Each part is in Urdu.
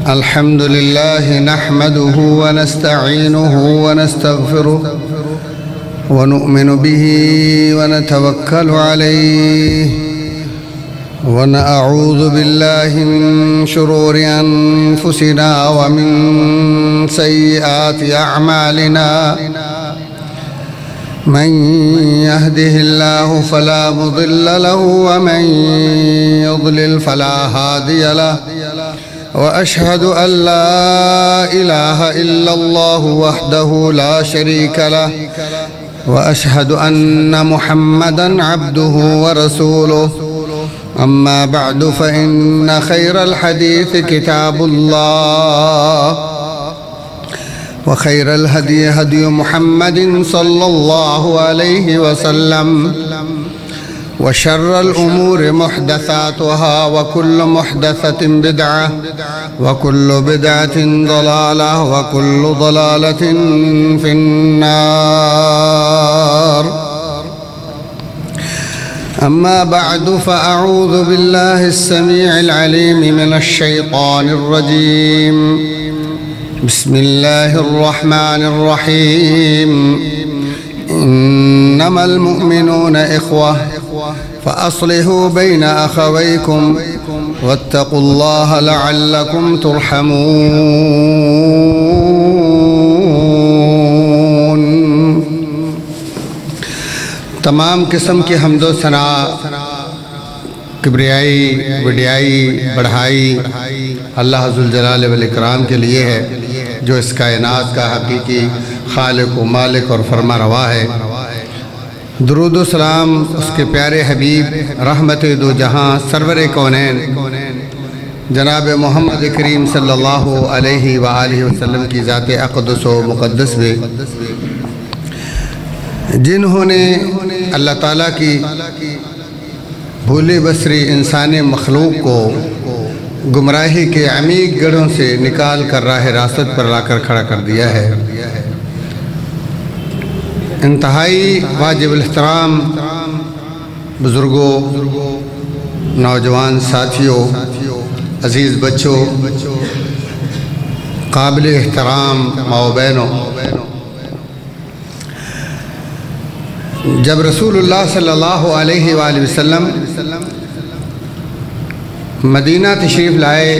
الحمد لله نحمده ونستعينه ونستغفره ونؤمن به ونتوكل عليه ونعوذ بالله من شرور أنفسنا ومن سيئات أعمالنا من يهده الله فلا مضل له ومن يضلل فلا هادي له وأشهد أن لا إله إلا الله وحده لا شريك له وأشهد أن محمدًا عبده ورسوله أما بعد فإن خير الحديث كتاب الله وخير الهدي هدي محمد صلى الله عليه وسلم وشر الأمور محدثاتها وكل محدثة بدعة وكل بدعة ضلالة وكل ضلالة في النار. أما بعد فأعوذ بالله السميع العليم من الشيطان الرجيم. بسم الله الرحمن الرحيم. إنما المؤمنون إخوة فأصلحوا بين أخويكم واتقوا الله لعلكم ترحمون. تمام قسم کی حمد و ثنا کبریائی وڈیائی بڑھائی اللہ ذوالجلال والاکرام کے لیے ہے جو اس کائنات کا حقیقی خالق و مالک اور فرما روا ہے. درود و سلام اس کے پیارے حبیب رحمت دو جہاں سرور کونین جناب محمد کریم صلی اللہ علیہ وآلہ وسلم کی ذات اقدس و مقدس میں، جنہوں نے اللہ تعالیٰ کی بھولی بصری انسانی مخلوق کو گمراہی کے عمیق گڑھوں سے نکال کر راہ راست پر لا کر کھڑا کر دیا ہے. انتہائی واجب الاحترام بزرگوں، نوجوان ساتھیوں، عزیز بچوں، قابل احترام ماؤ بہنوں، جب رسول اللہ صلی اللہ علیہ وآلہ وسلم مدینہ تشریف لائے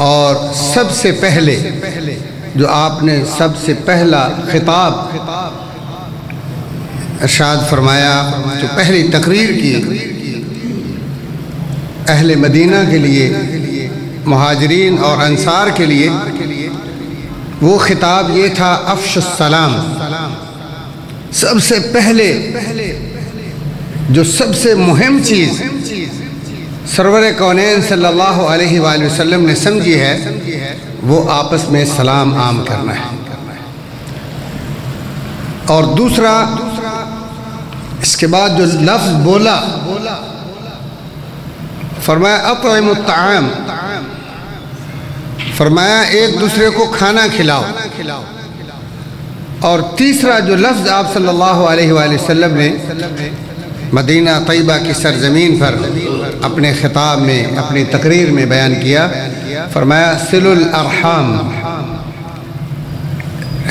اور سب سے پہلے جو آپ نے سب سے پہلا خطاب ارشاد فرمایا، جو پہلی تقریر کی اہل مدینہ کے لیے، مہاجرین اور انصار کے لیے، وہ خطاب یہ تھا افش السلام. سب سے پہلے جو سب سے مہم چیز سرور کونین صلی اللہ علیہ وآلہ وسلم نے سمجھی ہے وہ آپس میں سلام عام کرنا ہے. اور دوسرا اس کے بعد جو لفظ بولا فرمایا اطعموا الطعام، فرمایا ایک دوسرے کو کھانا کھلاؤ. اور تیسرا جو لفظ آپ صلی اللہ علیہ وآلہ وسلم نے مدینہ طیبہ کی سرزمین پر اپنے خطاب میں، اپنی تقریر میں بیان کیا، فرمایا صلوا الارحام،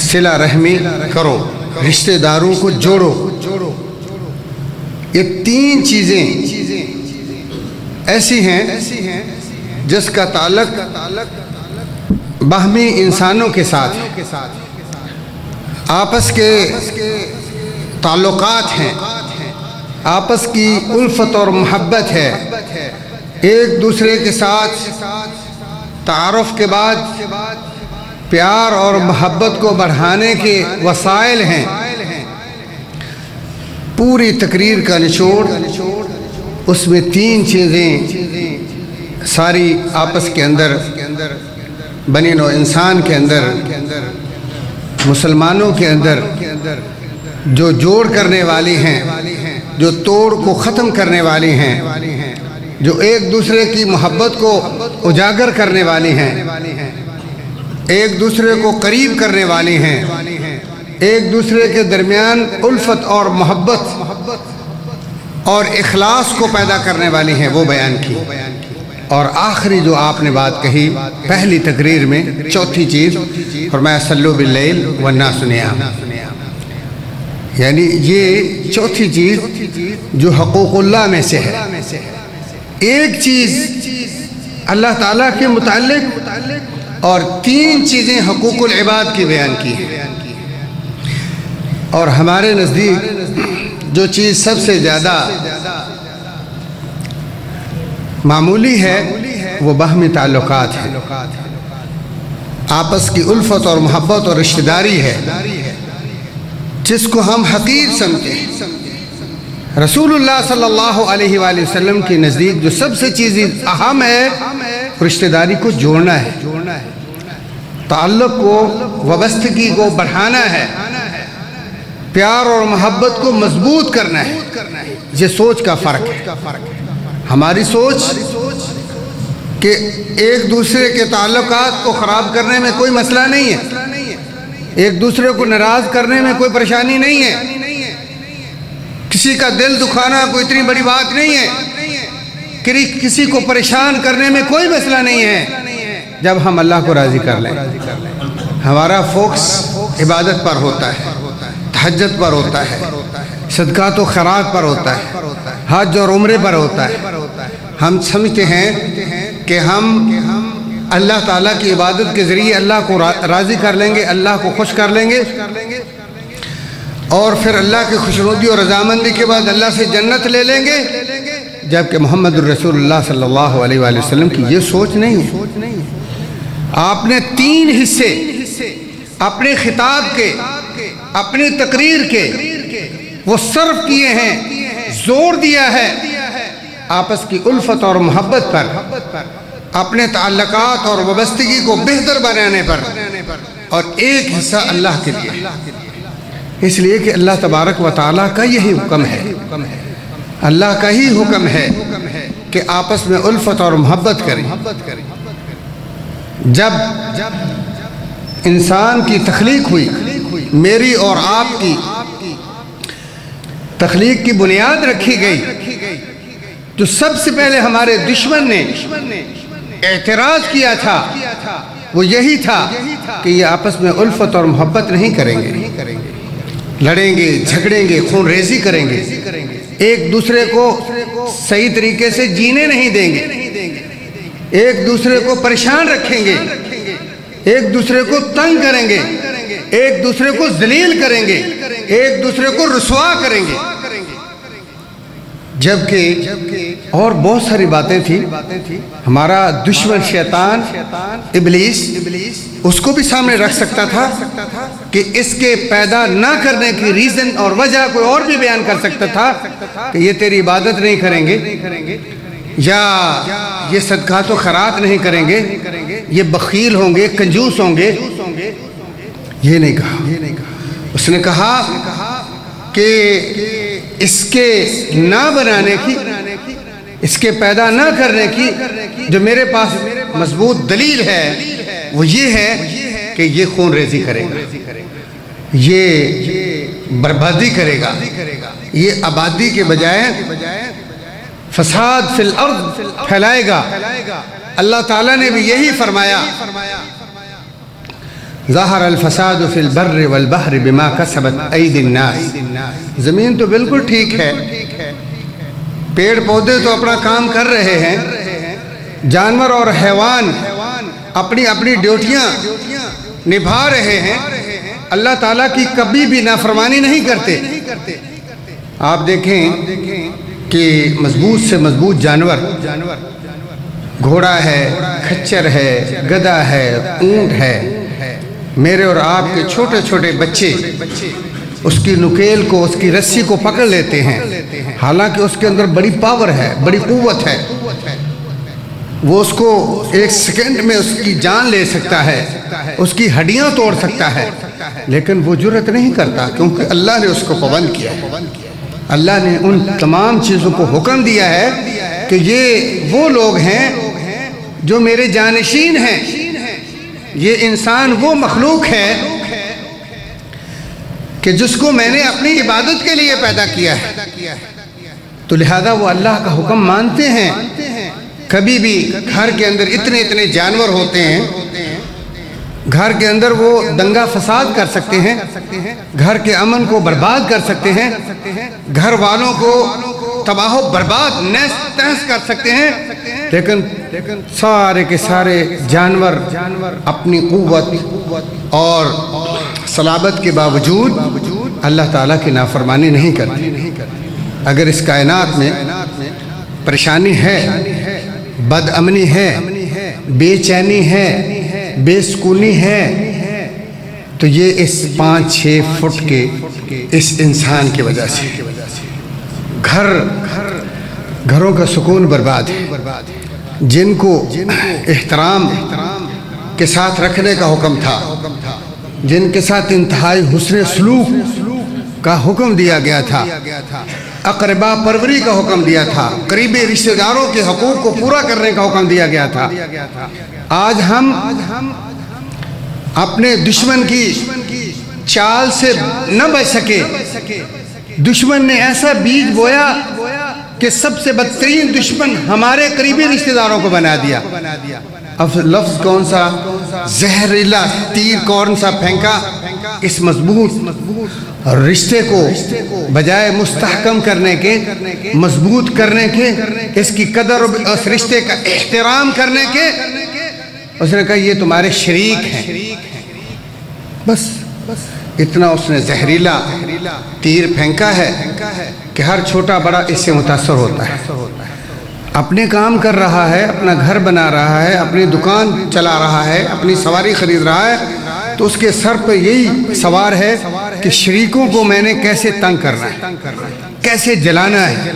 صلہ رحمی کرو، رشتہ داروں کو جوڑو. یہ تین چیزیں ایسی ہیں جس کا تعلق باہمی انسانوں کے ساتھ ہے، آپس کے تعلقات ہیں، آپس کی الفت اور محبت ہے، ایک دوسرے کے ساتھ تعارف کے بعد پیار اور محبت کو بڑھانے کے وسائل ہیں. پوری تقریر کا نچوڑ اس میں تین چیزیں ساری آپس کے اندر، بنی نوع انسان کے اندر، مسلمانوں کے اندر جو جوڑ کرنے والی ہیں، جو توڑ کو ختم کرنے والی ہیں، جو ایک دوسرے کی محبت کو اجاگر کرنے والی ہیں، ایک دوسرے کو قریب کرنے والی ہیں، ایک دوسرے کے درمیان الفت اور محبت اور اخلاص کو پیدا کرنے والی ہیں وہ بیان کی، اور آخری جو آپ نے بات کہی پہلی تقریر میں، چوتھی چیز فرمایا صلو باللیل والناس نیام، یعنی یہ چوتھی چیز جو حقوق اللہ میں سے ہے۔ ایک چیز اللہ تعالیٰ کے متعلق اور 3 چیزیں حقوق العباد کی بیان کی ہیں، اور ہمارے نزدیک جو چیز سب سے زیادہ معمولی ہے وہ باہمی تعلقات ہیں، آپس کی الفت اور محبت اور رشتہ داری ہے، جس کو ہم حقیر سمجھتے ہیں۔ رسول اللہ صلی اللہ علیہ وآلہ وسلم کے نزدیک جو سب سے چیز اہم ہے رشتہ داری کو جوڑنا ہے، تعلق کو، وابستگی کو بڑھانا ہے، پیار اور محبت کو مضبوط کرنا ہے۔ یہ سوچ کا فرق ہے۔ ہماری سوچ کہ ایک دوسرے کے تعلقات کو خراب کرنے میں کوئی مسئلہ نہیں ہے، ایک دوسرے کو ناراض کرنے میں کوئی پریشانی نہیں ہے، کسی کا دل دکھانا کوئی اتنی بڑی بات نہیں ہے، کسی کو پریشان کرنے میں کوئی مسئلہ نہیں ہے، جب ہم اللہ کو راضی کر لیں۔ ہمارا فوکس عبادت پر ہوتا ہے، تہجد پر ہوتا ہے، صدقات و خیرات پر ہوتا ہے، حج اور عمرے پر ہوتا ہے۔ ہم سمجھتے ہیں کہ ہم اللہ تعالیٰ کی عبادت کے ذریعے اللہ کو راضی کر لیں گے، اللہ کو خوش کر لیں گے، اور پھر اللہ کی خوشنودی اور رضامندی کے بعد اللہ سے جنت لے لیں گے، جبکہ محمد الرسول اللہ صلی اللہ علیہ وآلہ وسلم کی یہ سوچ نہیں ہے۔ آپ نے 3 حصے اپنے خطاب کے، اپنی تقریر کے وہ صرف کیے ہیں، زور دیا ہے آپس کی الفت اور محبت پر، اپنے تعلقات اور وابستگی کو بہتر بنانے پر، اور ایک حصہ اللہ کے لیے، اس لیے کہ اللہ تبارک و تعالیٰ کا یہی حکم ہے، اللہ کا ہی حکم ہے کہ آپس میں الفت اور محبت کریں۔ جب انسان کی تخلیق ہوئی، میری اور آپ کی تخلیق کی بنیاد رکھی گئی، جو سب سے پہلے ہمارے دشمن نے اعتراض کیا تھا وہ یہی تھا کہ یہ آپس میں الفت اور محبت نہیں کریں گے، لڑیں گے، جھگڑیں گے، خون ریزی کریں گے، ایک دوسرے کو صحیح طریقے سے جینے نہیں دیں گے، ایک دوسرے کو پریشان رکھیں گے، ایک دوسرے کو تنگ کریں گے، ایک دوسرے کو ذلیل کریں گے، ایک دوسرے کو رسوا کریں گے، جبکہ اور بہت ساری باتیں تھیں۔ ہمارا دشمن شیطان ابلیس اس کو بھی سامنے رکھ سکتا تھا کہ اس کے پیدا نہ کرنے کی ریزن اور وجہ کوئی اور بھی بیان کر سکتا تھا کہ یہ تیری عبادت نہیں کریں گے، یا یہ صدقات و خیرات نہیں کریں گے، یہ بخیل ہوں گے، کنجوس ہوں گے۔ یہ نہیں کہا، اس نے کہا کہ اس کے نہ بنانے کی، اس کے پیدا نہ کرنے کی جو میرے پاس مضبوط دلیل ہے وہ یہ ہے کہ یہ خون ریزی کرے گا، یہ بربادی کرے گا، یہ آبادی کے بجائے فساد فی الارض پھیلائے گا۔ اللہ تعالیٰ نے بھی یہی فرمایا، ظاہر الفساد فی البر والبحر بما کسبت ایدی الناس۔ زمین تو بالکل ٹھیک ہے، پیڑ پودے تو اپنا کام کر رہے ہیں، جانور اور حیوان اپنی اپنی ڈیوٹیاں نبھا رہے ہیں، اللہ تعالیٰ کی کبھی بھی نافرمانی نہیں کرتے۔ آپ دیکھیں کہ مضبوط سے مضبوط جانور، گھوڑا ہے، کھچر ہے، گدھا ہے، اونٹ ہے، میرے اور آپ کے چھوٹے چھوٹے بچے اس کی نکیل کو، اس کی رسی کو پکڑ لیتے ہیں، حالانکہ اس کے اندر بڑی پاور ہے، بڑی قوت ہے، وہ اس کو 1 سیکنڈ میں اس کی جان لے سکتا ہے، اس کی ہڈیاں توڑ سکتا ہے، لیکن وہ جرأت نہیں کرتا کیونکہ اللہ نے اس کو پابند کیا ہے۔ اللہ نے ان تمام چیزوں کو حکم دیا ہے کہ یہ وہ لوگ ہیں جو میرے جانشین ہیں، یہ انسان وہ مخلوق ہے کہ جس کو میں نے اپنی عبادت کے لیے پیدا کیا ہے، تو لہذا وہ اللہ کا حکم مانتے ہیں۔ کبھی بھی گھر کے اندر اتنے جانور ہوتے ہیں، گھر کے اندر وہ دنگا فساد کر سکتے ہیں، گھر کے امن کو برباد کر سکتے ہیں، گھر والوں کو تباہ و برباد نیز تہس کر سکتے ہیں، لیکن سارے کے سارے جانور اپنی قوت اور صلابت کے باوجود اللہ تعالیٰ کی نافرمانی نہیں کرتے۔ اگر اس کائنات میں پریشانی ہے، بد امنی ہے، بے چینی ہے، بے سکونی ہے، تو یہ اس 5-6 فٹ کے اس انسان کی وجہ سے گھروں کا سکون برباد ہے۔ جن کو احترام کے ساتھ رکھنے کا حکم تھا، جن کے ساتھ انتہائی حسن سلوک کا حکم دیا گیا تھا، اقربا پروری کا حکم دیا تھا، قریبی رشتہ داروں کے حقوق کو پورا کرنے کا حکم دیا گیا تھا، آج ہم اپنے دشمن کی چال سے نہ بچ سکے۔ دشمن نے ایسا بیج بویا کہ سب سے بدترین دشمن ہمارے قریبی رشتہ داروں کو بنا دیا۔ اب لفظ کون سا، زہریلا تیر کون سا پھینکا، اس مضبوط رشتے کو بجائے مستحکم کرنے کے، مضبوط کرنے کے، اس کی قدر اس رشتے کا احترام کرنے کے، اس نے کہا یہ تمہارے شریک ہیں۔ بس اتنا اس نے زہریلا تیر پھینکا ہے کہ ہر چھوٹا بڑا اس سے متاثر ہوتا ہے۔ اپنے کام کر رہا ہے، اپنا گھر بنا رہا ہے، اپنی دکان چلا رہا ہے، اپنی سواری خرید رہا ہے، تو اس کے سر پہ یہی سوار ہے کہ شریکوں کو میں نے کیسے تنگ کرنا ہے، کیسے جلانا ہے،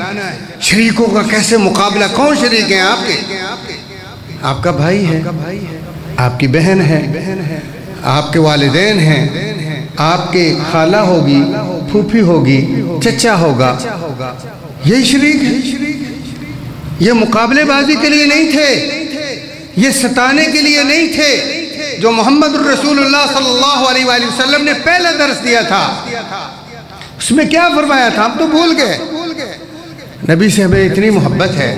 شریکوں کا کیسے مقابلہ۔ کون شریک ہیں آپ کے؟ آپ کا بھائی ہے، آپ کی بہن ہے، آپ کے والدین ہیں، آپ کے خالہ ہوگی، پھوپھی ہوگی، چچا ہوگا، یہی شریک ہے۔ یہ مقابلے بازی کے لیے نہیں تھے، یہ ستانے کے لیے نہیں تھے، جو محمد الرسول اللہ صلی اللہ علیہ وآلہ وسلم نے پہلے درس دیا تھا۔ اس میں کیا فرمایا تھا ہم تو بھول گئے۔ نبی سے ہمیں اتنی محبت ہے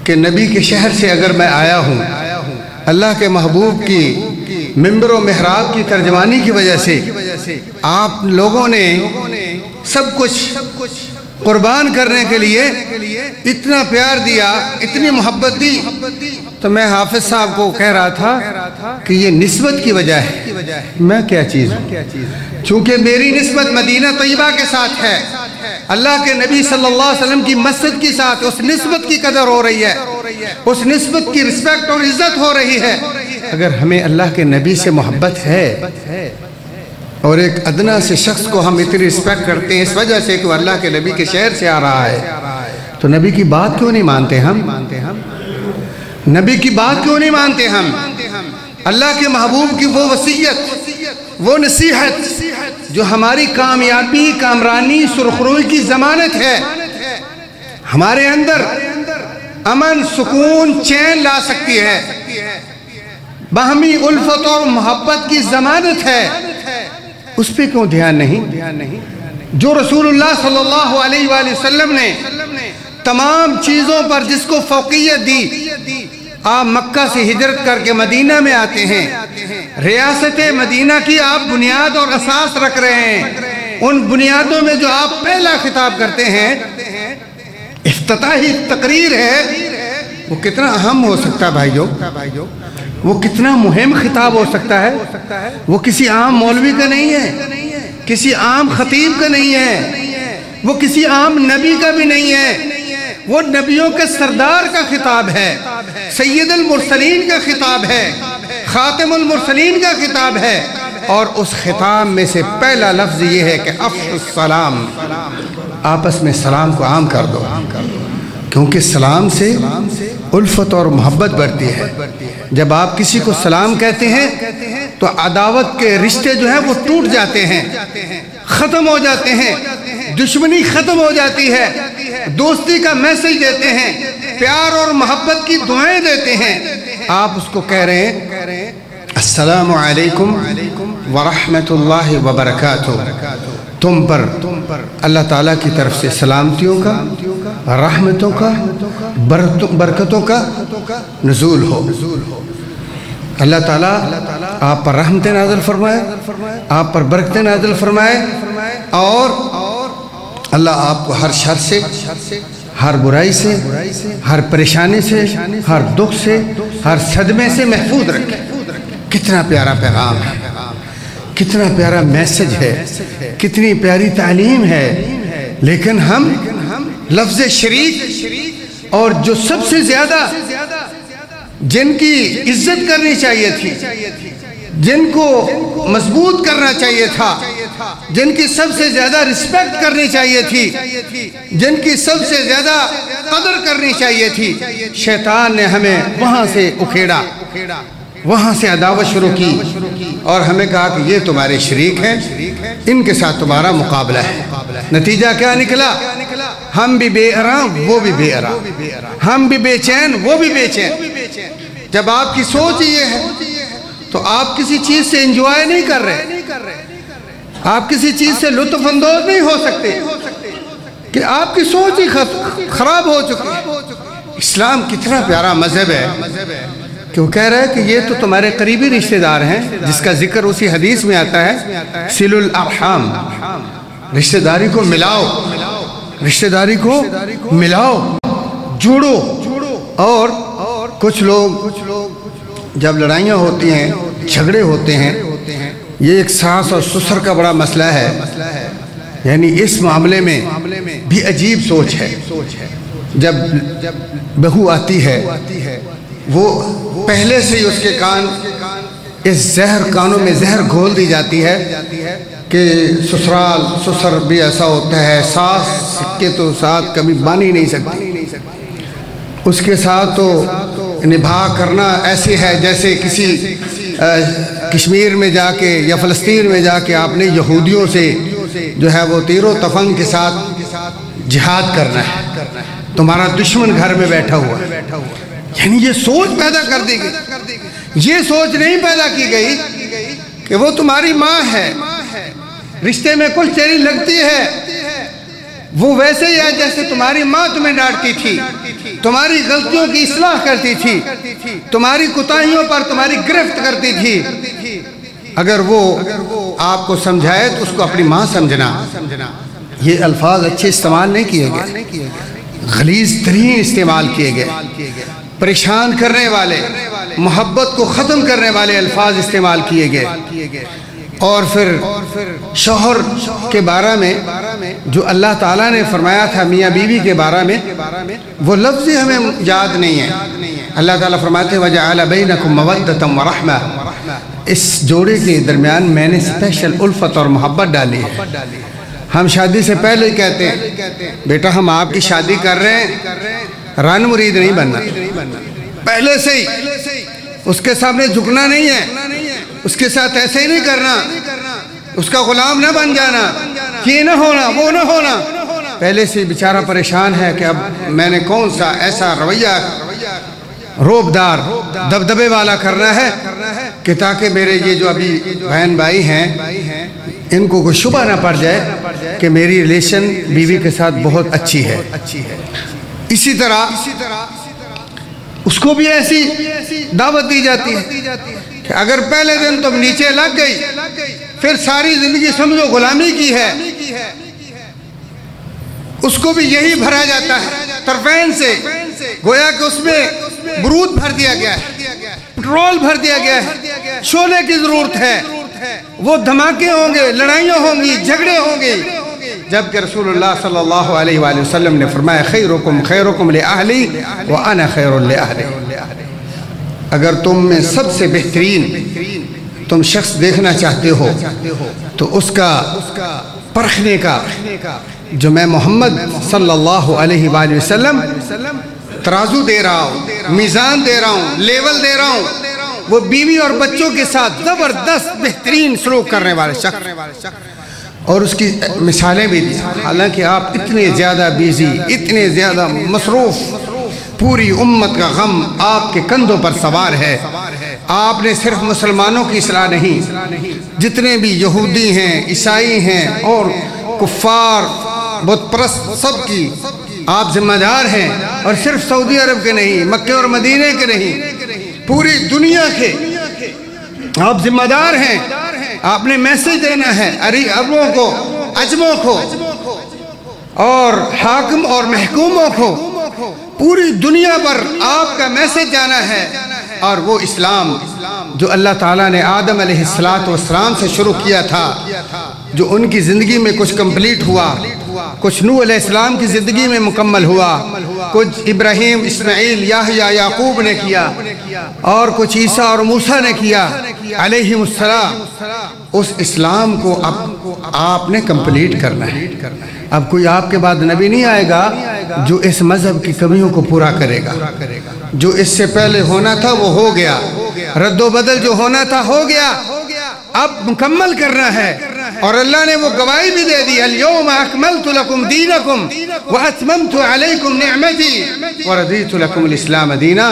کہ نبی کے شہر سے اگر میں آیا ہوں، اللہ کے محبوب کی منبر و محراب کی ترجمانی کی وجہ سے آپ لوگوں نے سب کچھ قربان کرنے کے لیے اتنا پیار دیا، اتنی محبت دی، تو میں حافظ صاحب کو کہہ رہا تھا کہ یہ نسبت کی وجہ ہے۔ میں کیا چیز ہوں؟ چونکہ میری نسبت مدینہ طیبہ کے ساتھ ہے، اللہ کے نبی صلی اللہ علیہ وسلم کی مسجد کے ساتھ، اس نسبت کی قدر ہو رہی ہے، اس نسبت کی رسپیکٹ اور عزت ہو رہی ہے۔ اگر ہمیں اللہ کے نبی سے محبت ہے اور ایک ادنا سے شخص کو ہم اتنی رسپیکٹ کرتے ہیں اس وجہ سے کہ وہ اللہ کے نبی کے شہر سے آ رہا ہے، تو نبی کی بات کیوں نہیں مانتے ہم؟ نبی کی بات کیوں نہیں مانتے ہم؟ اللہ کے محبوب کی وہ وصیت، وہ نصیحت جو ہماری کامیابی، کامرانی، سرخروئی کی ضمانت ہے، ہمارے اندر امن، سکون، چین لا سکتی ہے، باہمی الفت اور محبت کی ضمانت ہے، اس پہ کیوں دھیان نہیں؟ جو رسول اللہ صلی اللہ علیہ وآلہ وسلم نے تمام چیزوں پر جس کو فوقیت دی، آپ مکہ سے ہجرت کر کے مدینہ میں آتے ہیں، ریاست مدینہ کی آپ بنیاد اور اساس رکھ رہے ہیں، ان بنیادوں میں جو آپ پہلا خطاب کرتے ہیں، افتتاحی تقریر ہے، وہ کتنا اہم ہو سکتا ہے بھائیو، وہ کتنا مہم خطاب ہو سکتا ہے۔ وہ کسی عام مولوی کا نہیں ہے، کسی عام خطیب کا نہیں ہے، وہ کسی عام نبی کا بھی نہیں ہے، وہ نبیوں کے سردار کا خطاب ہے، سید المرسلین کا خطاب ہے، خاتم المرسلین کا خطاب ہے، اور اس خطاب میں سے پہلا لفظ یہ ہے کہ افشوا السلام، آپس میں سلام کو عام کر دو، کیونکہ سلام سے الفت اور محبت بڑھتی ہے۔ جب آپ کسی کو سلام کہتے ہیں تو عداوت کے رشتے جو ہیں وہ ٹوٹ جاتے ہیں، ختم ہو جاتے ہیں، دشمنی ختم ہو جاتی ہے، دوستی کا میسج دیتے ہیں، پیار اور محبت کی دعائیں دیتے ہیں۔ آپ اس کو کہہ رہے ہیں السلام علیکم ورحمت اللہ وبرکاتہ، تم پر اللہ تعالیٰ کی طرف سے سلامتیوں کا، رحمتوں کا، برکتوں کا نزول ہو۔ اللہ تعالیٰ آپ پر رحمتیں نازل فرمائے، آپ پر برکتیں نازل فرمائے، اور اللہ آپ کو ہر شر سے، ہر برائی سے، ہر پریشانی سے، ہر دکھ سے، ہر صدمے سے محفوظ رکھے۔ کتنا پیارا پیغام ہے، کتنا پیارا میسج ہے، کتنی پیاری تعلیم ہے، لیکن ہم لفظ شریک اور جو سب سے زیادہ جن کی عزت کرنی چاہیے تھی، جن کو مضبوط کرنا چاہیے تھا، جن کی سب سے زیادہ رسپیکٹ کرنی چاہیے تھی، جن کی سب سے زیادہ قدر کرنی چاہیے تھی، شیطان نے ہمیں وہاں سے اکھیڑا، وہاں سے عداوت شروع کی اور ہمیں کہا کہ یہ تمہارے شریک ہیں، ان کے ساتھ تمہارا مقابلہ ہے۔ نتیجہ کیا نکلا؟ ہم بھی بے آرام، وہ بھی بے آرام، ہم بھی بے چین، وہ بھی بے چین۔ جب آپ کی سوچ یہ ہے تو آپ کسی چیز سے انجوائے نہیں کر رہے، آپ کسی چیز سے لطف اندوز نہیں ہو سکتے کہ آپ کی سوچ ہی خراب ہو چکی ہے۔ اسلام کتنا پیارا مذہب ہے کہ وہ کہہ رہا ہے کہ یہ تو تمہارے قریبی رشتہ دار ہیں، جس کا ذکر اسی حدیث میں آتا ہے، صل الارحام، رشتہ داری کو ملاؤ، رشتہ داری کو ملاؤ، جوڑو۔ اور کچھ لوگ جب لڑائیاں ہوتی ہیں، جھگڑے ہوتے ہیں، یہ ایک ساس اور سسر کا بڑا مسئلہ ہے، یعنی اس معاملے میں بھی عجیب سوچ ہے۔ جب بہو آتی ہے، وہ پہلے سے ہی اس کے کانوں میں زہر گھول دی جاتی ہے کہ سسر بھی ایسا ہوتا ہے، ساس کے تو ساتھ کبھی بان ہی نہیں سکتی، اس کے ساتھ تو نبھا کرنا ایسے ہے جیسے کسی کشمیر میں جا کے یا فلسطین میں جا کے آپ نے یہودیوں سے جو ہے وہ تیر و تفنگ کے ساتھ جہاد کرنا ہے، تمہارا دشمن گھر میں بیٹھا ہوا ہے۔ یعنی یہ سوچ پیدا کر دی گئی، یہ سوچ نہیں پیدا کی گئی کہ وہ تمہاری ماں ہے، رشتے میں کچھ تیری لگتی ہے، وہ ویسے ہی ہے جیسے تمہاری ماں تمہیں ڈانٹتی تھی، تمہاری غلطیوں کی اصلاح کرتی تھی، تمہاری کوتاہیوں پر تمہاری گرفت کرتی تھی۔ اگر وہ آپ کو سمجھائے تو اس کو اپنی ماں سمجھنا۔ یہ الفاظ اچھے استعمال نہیں کیے گئے، غلیظ ترین استعمال کیے گئے، پریشان کرنے والے، محبت کو ختم کرنے والے الفاظ استعمال کیے گئے۔ اور پھر شوہر کے بارے میں جو اللہ تعالیٰ نے فرمایا تھا میاں بیوی کے بارے میں، وہ لفظ ہمیں یاد نہیں ہے۔ اللہ تعالیٰ فرماتے ہیں وَجَعَلَ بَيْنَكُمْ مَوَدَّةً وَرَحْمَةً، اس جوڑے کے درمیان میں نے اسپیشل الفت اور محبت ڈالی ہے۔ ہم شادی سے پہلے ہی کہتے ہیں بیٹا ہم آپ کی شادی کر رہے ہیں، ران مرید نہیں بننا، پہلے سے ہی اس کے سامنے جھکنا نہیں ہے، اس کے ساتھ ایسے ہی نہیں کرنا، اس کا غلام نہ بن جانا، یہ نہ ہونا، وہ نہ ہونا۔ پہلے سے بیچارہ پریشان ہے کہ اب میں نے کون سا ایسا رویہ روبدار دبدبے والا کرنا ہے کہ تاکہ میرے یہ جو ابھی بہن بھائی ہیں ان کو کوئی شبہ نہ پڑ جائے کہ میری ریلیشن بیوی کے ساتھ بہت اچھی ہے۔ اسی طرح اس کو بھی ایسی دعوت دی جاتی ہے کہ اگر پہلے دن تم نیچے لگ گئی پھر ساری زندگی سمجھو غلامی کی ہے، اس کو بھی یہی بھرا جاتا ہے طرفین سے، گویا کہ اس میں برود بھر دیا گیا ہے، پٹرول بھر دیا گیا ہے، شعلے کی ضرورت ہے، وہ دھماکے ہوں گے، لڑائیاں ہوں گی، جھگڑے ہوں گے، جبکہ رسول اللہ صلی اللہ علیہ وآلہ وسلم نے فرمایا خیرکم خیرکم لأہلی وأنا خیر لأہلی۔ اگر تم میں سب سے بہترین تم شخص دیکھنا چاہتے ہو تو اس کا پرکھنے کا جو میں محمد صلی اللہ علیہ وآلہ وسلم ترازو دے رہا ہوں، میزان دے رہا ہوں، لیول دے رہا ہوں، وہ بیوی اور بچوں کے ساتھ زبردست بہترین سلوک کرنے والے شخص، اور اس کی مثالیں بھی دی۔ حالانکہ آپ اتنے زیادہ بیزی، اتنے زیادہ مصروف، پوری امت کا غم آپ کے کندھوں پر سوار ہے۔ آپ نے صرف مسلمانوں کی اصلاح نہیں، جتنے بھی یہودی ہیں، عیسائی ہیں اور کفار بت پرست سب کی آپ ذمہ دار ہیں، اور صرف سعودی عرب کے نہیں، مکہ اور مدینے کے نہیں، پوری دنیا کے آپ ذمہ دار ہیں۔ آپ نے میسج دینا ہے عربوں کو، عجموں کو اور حاکم اور محکوموں کو، پوری دنیا پر آپ کا میسج جانا ہے۔ اور وہ اسلام جو اللہ تعالیٰ نے آدم علیہ السلام سے شروع کیا تھا، جو ان کی زندگی میں کچھ کمپلیٹ ہوا، کچھ نوح علیہ السلام کی زندگی میں مکمل ہوا، کچھ ابراہیم، اسماعیل، یحییٰ، یعقوب نے کیا، اور کچھ عیسیٰ اور موسیٰ نے کیا علیہ السلام۔ اس اسلام کو اب آپ نے کمپلیٹ کرنا ہے۔ اب کوئی آپ کے بعد نبی نہیں آئے گا جو اس مذہب کی کمیوں کو پورا کرے گا۔ جو اس سے پہلے ہونا تھا وہ ہو گیا، رد و بدل جو ہونا تھا ہو گیا، اب مکمل کرنا ہے۔ اور اللہ نے وہ گواہی بھی دے دی، اليوم اکملت لکم دینکم واتممت علیکم نعمتی ورضیت لکم الاسلام دینا۔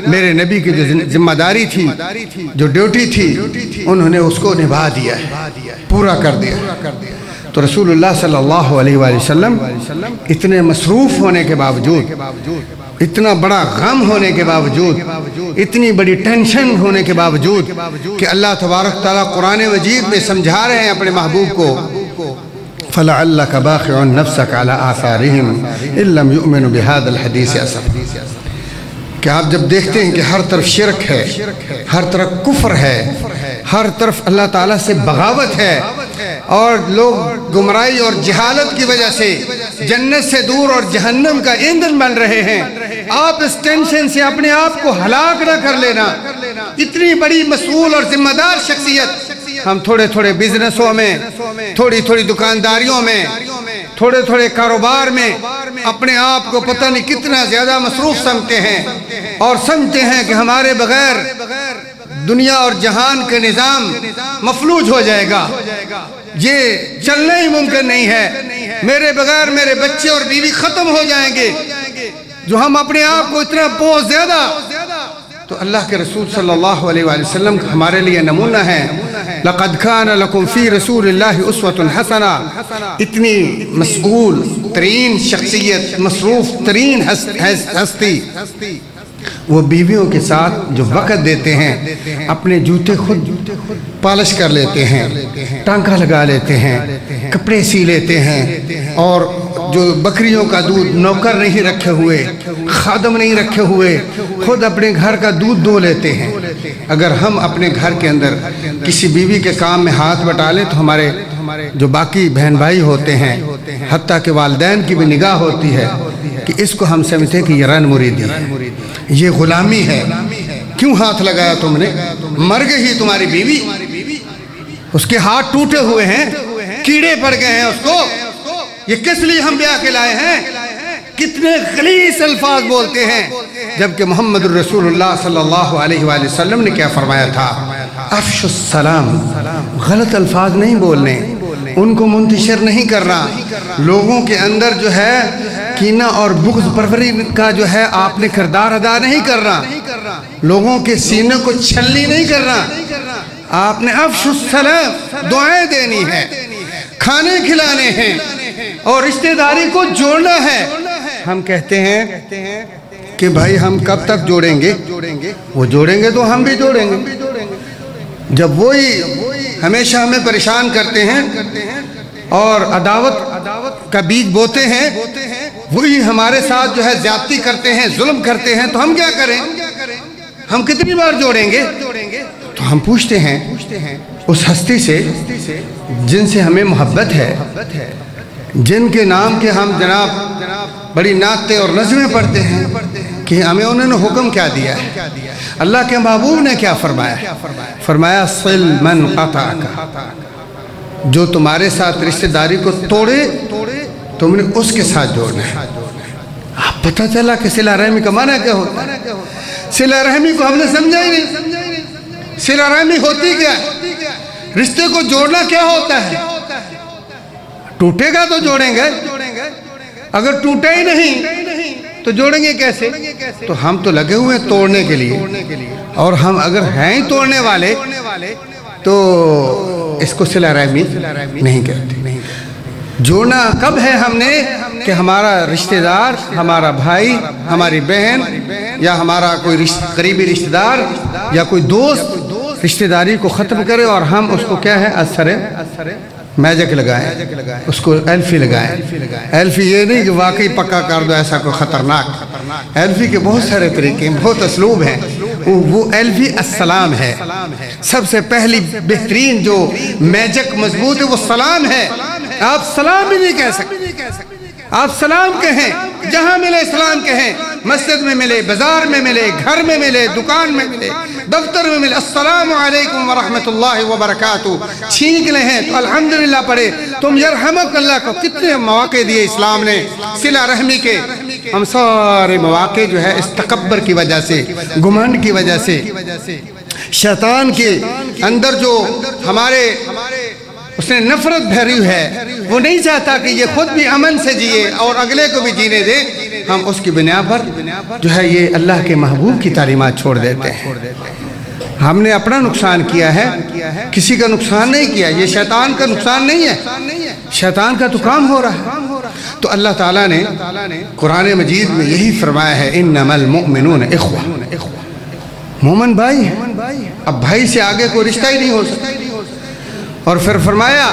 میرے نبی کی جو ذمہ داری تھی، جو ڈیوٹی تھی، انہوں نے اس کو نبھا دیا ہے، پورا کر دیا۔ تو رسول اللہ صلی اللہ علیہ وآلہ وسلم اتنے مصروف ہونے کے باوجود، اتنا بڑا غم ہونے کے باوجود، اتنی بڑی ٹینشن ہونے کے باوجود کہ اللہ تبارک تعالیٰ قرآن مجید میں سمجھا رہے ہیں اپنے محبوب کو، فَلَعَلَّكَ بَاخِعٌ نَفْسَكَ عَلَىٰ آثَارِهِمْ إِن لَّمْ يُؤْمِنُوا بِهَذَا الْحَدِيثِ أَسَفًا۔ کہ آپ جب دیکھتے ہیں کہ ہر طرف شرک ہے، ہر طرف کفر ہے، ہر طرف اللہ تعالیٰ سے بغاوت ہے، اور لوگ گمراہی اور جہالت کی وجہ سے جنت سے دور اور جہنم کا ایندھن بن رہے ہیں، آپ اس ٹینشن سے اپنے آپ کو ہلاک نہ کر لینا۔ اتنی بڑی مسئول اور ذمہ دار شخصیت، ہم تھوڑے تھوڑے بزنسوں میں، تھوڑی تھوڑی دکانداریوں میں، تھوڑے تھوڑے کاروبار میں اپنے آپ کو پتہ نہیں کتنا زیادہ مصروف سمجھتے ہیں، اور سمجھتے ہیں کہ ہمارے بغیر دنیا اور جہان کے نظام مفلوج ہو جائے گا، یہ چلنا ہی ممکن نہیں ہے، میرے بغیر میرے بچے اور بیوی ختم ہو جائیں گے۔ جو ہم اپنے آپ کو اتنا بہت زیادہ، تو اللہ کے رسول صلی اللہ علیہ وآلہ وسلم ہمارے لیے نمونہ ہے۔ لَقَدْ كَانَ لَكُمْ فِي رَسُولِ اللَّهِ أُسْوَةٌ حَسَنَةٌ۔ اتنی مسئول ترین شخصیت، مصروف ترین ہستی، وہ بیویوں کے ساتھ جو وقت دیتے ہیں، اپنے جوتے خود پالش کر لیتے ہیں، ٹانکا لگا لیتے ہیں، کپڑے سی لیتے ہیں، اور جو بکریوں کا دودھ نوکر نہیں رکھے ہوئے، خادم نہیں رکھے ہوئے، خود اپنے گھر کا دودھ دو لیتے ہیں۔ اگر ہم اپنے گھر کے اندر کسی بیوی کے کام میں ہاتھ بٹا لیں تو ہمارے جو باقی بہن بھائی ہوتے ہیں، حتیٰ کہ والدین کی بھی نگاہ ہوتی ہے کہ اس کو ہم سمجھتے کہ یہ رن مریدی ہے، یہ غلامی ہے، کیوں ہاتھ لگایا تم نے؟ مر گئی تمہاری بیوی، اس کے ہاتھ ٹوٹے ہوئے ہیں، کیڑے پڑ گئے ہیں اس کو، یہ کس لیے ہم بیاہ کے لائے ہیں؟ کتنے غلیظ الفاظ بولتے ہیں، جبکہ محمد الرسول اللہ صلی اللہ علیہ وآلہ وسلم نے کیا فرمایا تھا؟ افش السلام، غلط الفاظ نہیں بولنے، ان کو منتشر نہیں کرنا، لوگوں کے اندر جو ہے کینہ اور بغض پروری کا جو ہے آپ نے کردار ادا نہیں کرنا، لوگوں کے سینے کو چھلنی نہیں کرنا، آپ نے افش السلام، دعائیں دینی ہے، کھانے کھلانے ہیں، اور رشتہ داری کو جوڑنا ہے۔ ہم کہتے ہیں کہ بھائی ہم کب تک جوڑیں گے؟ وہ جوڑیں گے تو ہم بھی جوڑیں گے۔ جب وہی ہمیشہ ہمیں پریشان کرتے ہیں اور عداوت کا بیج بوتے ہیں، وہی ہمارے ساتھ جو ہے زیادتی کرتے ہیں، ظلم کرتے ہیں، تو ہم کیا کریں؟ ہم کتنی بار جوڑیں گے؟ تو ہم پوچھتے ہیں اس ہستی سے جن سے ہمیں محبت ہے، جن کے نام کے ہم جناب بڑی نعتیں اور نظمیں پڑھتے ہیں، کہ ہمیں انہوں نے حکم کیا دیا ہے، اللہ کے محبوب نے کیا فرمایا؟ فرمایا صل من قطعک، جو تمہارے ساتھ رشتہ داری کو توڑے تم نے اس کے ساتھ جوڑنا ہے۔ آپ پتہ چلا کہ صلہ رحمی کا معنی کیا ہوتا ہے؟ صلہ رحمی کو ہم نے سمجھا ہی نہیں۔ صلہ رحمی ہوتی کیا ہے؟ رشتے کو جوڑنا کیا ہوتا ہے؟ ٹوٹے گا تو جوڑیں گے، اگر ٹوٹے ہی نہیں تو جوڑیں گے کیسے؟ تو ہم تو لگے ہوئے ہیں توڑنے کے لیے، اور ہم اگر ہیں ہی توڑنے والے تو اس کو صلہ رحمی نہیں کہتے۔ جوڑنا کب ہے ہم نے کہ ہمارا رشتہ دار، ہمارا بھائی، ہماری بہن یا ہمارا کوئی قریبی رشتہ دار یا کوئی دوست رشتہ داری کو ختم کرے اور ہم اس کو کیا ہے اثر میجک لگائیں، اس کو ایلفی لگائیں۔ ایلفی یہ نہیں کہ واقعی پکا کر دو، ایسا کوئی خطرناک۔ ایلفی کے بہت سارے طریقے، بہت اسلوب ہیں۔ وہ ایلفی السلام ہے، سب سے پہلی بہترین جو میجک مضبوط ہے وہ سلام ہے۔ آپ سلام بھی نہیں کہہ سکتے، آپ سلام کہیں، جہاں ملے سلام کہیں، مسجد میں ملے، بازار میں ملے، گھر میں ملے، دکان میں ملے، دفتر میں ملے، السلام علیکم ورحمت اللہ وبرکاتہ چھینک لے ہیں تو الحمدللہ پڑھے، تم یرحمک اللہ کو۔ کتنے مواقع دیے اسلام نے صلہ رحمی کے، ہم سارے مواقع جو ہے اس تکبر کی وجہ سے، گمنڈ کی وجہ سے، شیطان کے اندر جو ہمارے اس نے نفرت بھری ہے، وہ نہیں چاہتا کہ یہ خود بھی امن سے جیے اور اگلے کو بھی جینے دے، ہم اس کی بنا پر جو ہے یہ اللہ کے محبوب کی تعلیمات چھوڑ دیتے ہیں۔ ہم نے اپنا نقصان کیا ہے، کسی کا نقصان نہیں کیا، یہ شیطان کا نقصان نہیں ہے، شیطان کا تو کام ہو رہا ہے۔ تو اللہ تعالیٰ نے قرآن مجید میں یہی فرمایا ہے، انما المؤمنون اخوہ، مومن بھائی ہیں، اب بھائی سے آگے کوئی رشتہ ہی نہیں ہو سکتا۔ اور پھر فرمایا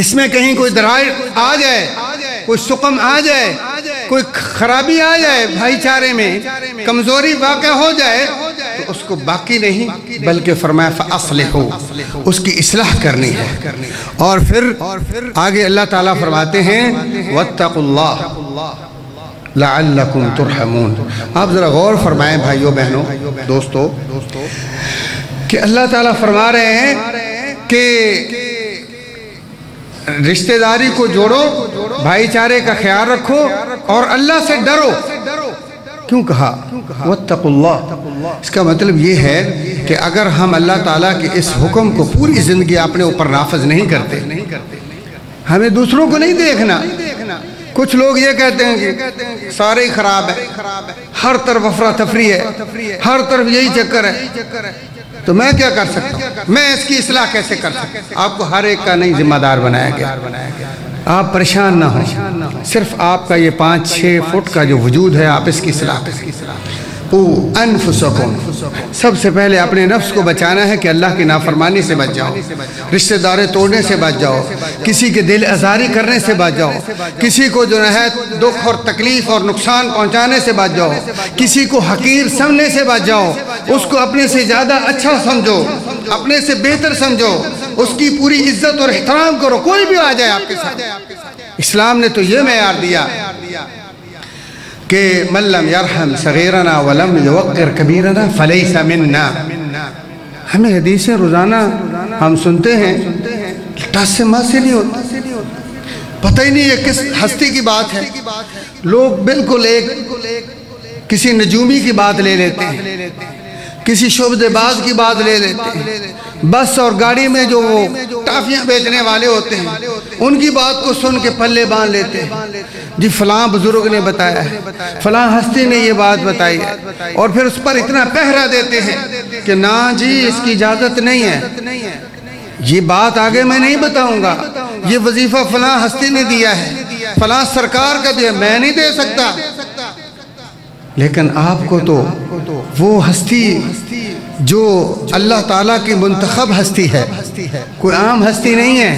اس میں کہیں کوئی درائر آ جائے، کوئی سقم آ جائے، کوئی خرابی آ جائے، بھائی چارے میں کمزوری واقع ہو جائے تو اس کو باقی نہیں بلکہ فرمایا فَأَصْلِحُوا، اس کی اصلاح کرنی ہے۔ اور پھر آگے اللہ تعالیٰ فرماتے ہیں وَاتَّقُوا اللَّهَ لَعَلَّكُمْ تُرْحَمُونَ۔ آپ ذرا غور فرمائیں بھائیوں بہنوں دوستو کہ اللہ تعالیٰ فرما رہے ہیں کہ رشتہ داری کو جوڑو، بھائی چارے کا خیال رکھو اور اللہ سے ڈرو۔ کیوں کہا وَاتَّقُوا اللَّهَ؟ اس کا مطلب یہ ہے کہ اگر ہم اللہ تعالیٰ کے اس حکم کو پوری زندگی اپنے اوپر نافذ نہیں کرتے، ہمیں دوسروں کو نہیں دیکھنا۔ کچھ لوگ یہ کہتے ہیں کہ سارے ہی خراب ہے، ہر طرف افراتفری ہے، ہر طرف یہی چکر ہے، تو میں کیا کر سکتا ہوں، میں اس کی اصلاح کیسے کر سکتا ہوں؟ آپ کو ہر ایک کا نہیں ذمہ دار بنایا گیا۔ آپ پریشان نہ ہوں، صرف آپ کا یہ 5-6 فٹ کا جو وجود ہے آپ اس کی اصلاح کریں۔ انفسکم، سب سے پہلے اپنے نفس کو بچانا ہے کہ اللہ کی نافرمانی سے بچ جاؤ، رشتہ داریں توڑنے سے بچ جاؤ، کسی کے دل آزاری کرنے سے بچ جاؤ، کسی کو جو ہے دکھ اور تکلیف اور نقصان پہنچانے سے بچ جاؤ، کسی کو حقیر سمجھنے سے بچ جاؤ، اس کو اپنے سے زیادہ اچھا سمجھو، اپنے سے بہتر سمجھو، اس کی پوری عزت اور احترام کرو، کوئی بھی آ جائے آپ کے ساتھ۔ اسلام نے تو یہ معیار دیا کہ من لم یرحم صغیرنا ولم یوقر کبیرنا فلیس منا۔ ہمیں حدیثیں روزانہ ہم سنتے ہیں، ٹس سے ماں سے نہیں ہوتا، پتہ ہی نہیں ہے کس ہستی کی بات ہے۔ لوگ بالکل ایک کسی نجومی کی بات لے لیتے ہیں، کسی شعبدے باز کی بات لے لیتے ہیں، بس اور گاڑی میں جو وہ ٹافیاں بیچنے والے ہوتے ہیں ان کی بات کو سن کے پلے باندھ لیتے ہیں، جی فلاں بزرگ نے بتایا ہے، فلاں ہستی نے یہ بات بتائی ہے، اور پھر اس پر اتنا پہرا دیتے ہیں کہ نا جی اس کی اجازت نہیں ہے، یہ بات آگے میں نہیں بتاؤں گا، یہ وظیفہ فلاں ہستی نے دیا ہے، فلاں سرکار کا دیا، میں نہیں دے سکتا۔ لیکن آپ کو تو وہ ہستی جو اللہ تعالیٰ کی منتخب ہستی ہے، کوئی عام ہستی نہیں ہے،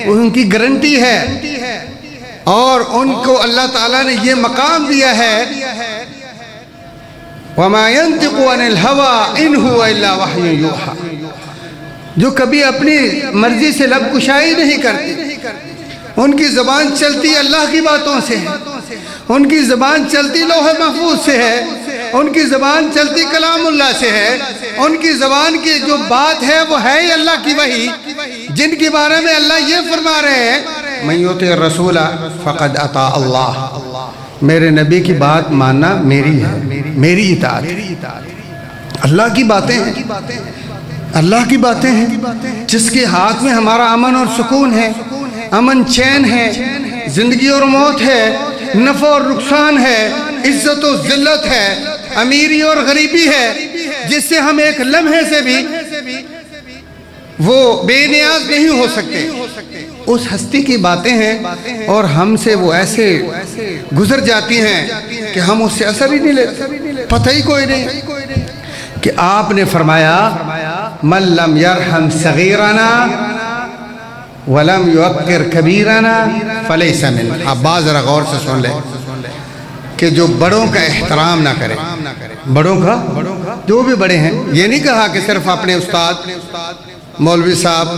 ان کی گارنٹی ہے، اور ان کو اللہ تعالیٰ نے یہ مقام دیا ہے وَمَا يَنْتِقُ عَنِ الْهَوَىٰ إِنْ هُوَ إِلَّا وَحْيٌ يُوحَىٰ، جو کبھی اپنی مرضی سے لب کشائی نہیں کرتے، ان کی زبان چلتی اللہ کی باتوں سے ہے، ان کی زبان چلتی لوح محفوظ سے ہے، ان کی زبان چلتی کلام اللہ سے ہے، ان کی زبان کی جو بات ہے وہ ہے ہی اللہ کی وحی، جن کے بارے میں اللہ یہ فرما رہے ہیں مَن یُطِعِ الرَّسُولَ فَقَدْ أَطَاعَ اللَّهَ، میرے نبی کی بات ماننا میری ہے، میری اطاعت۔ اللہ کی باتیں ہیں، اللہ کی باتیں ہیں، جس کے ہاتھ میں ہمارا امن اور سکون ہے، امن چین ہے، زندگی اور موت ہے، نفع اور نقصان ہے، عزت و ذلت ہے، امیری اور غریبی ہے، جس سے ہم ایک لمحے سے بھی وہ بے نیاز نہیں ہو سکتے. اس ہستی کی باتیں ہیں اور ہم سے وہ ایسے گزر جاتی ہیں کہ ہم اس سے اثر ہی نہیں لیتے، پتہ ہی کوئی نہیں کہ آپ نے فرمایا من لم یرحم صغیرنا ولم یوقر کبیرنا فلیس منا. آپ بات ذرا غور سے سن لیں کہ جو بڑوں کا احترام نہ کرے، بڑوں کا جو بھی بڑے ہیں، یہ نہیں کہا کہ صرف اپنے استاد مولوی صاحب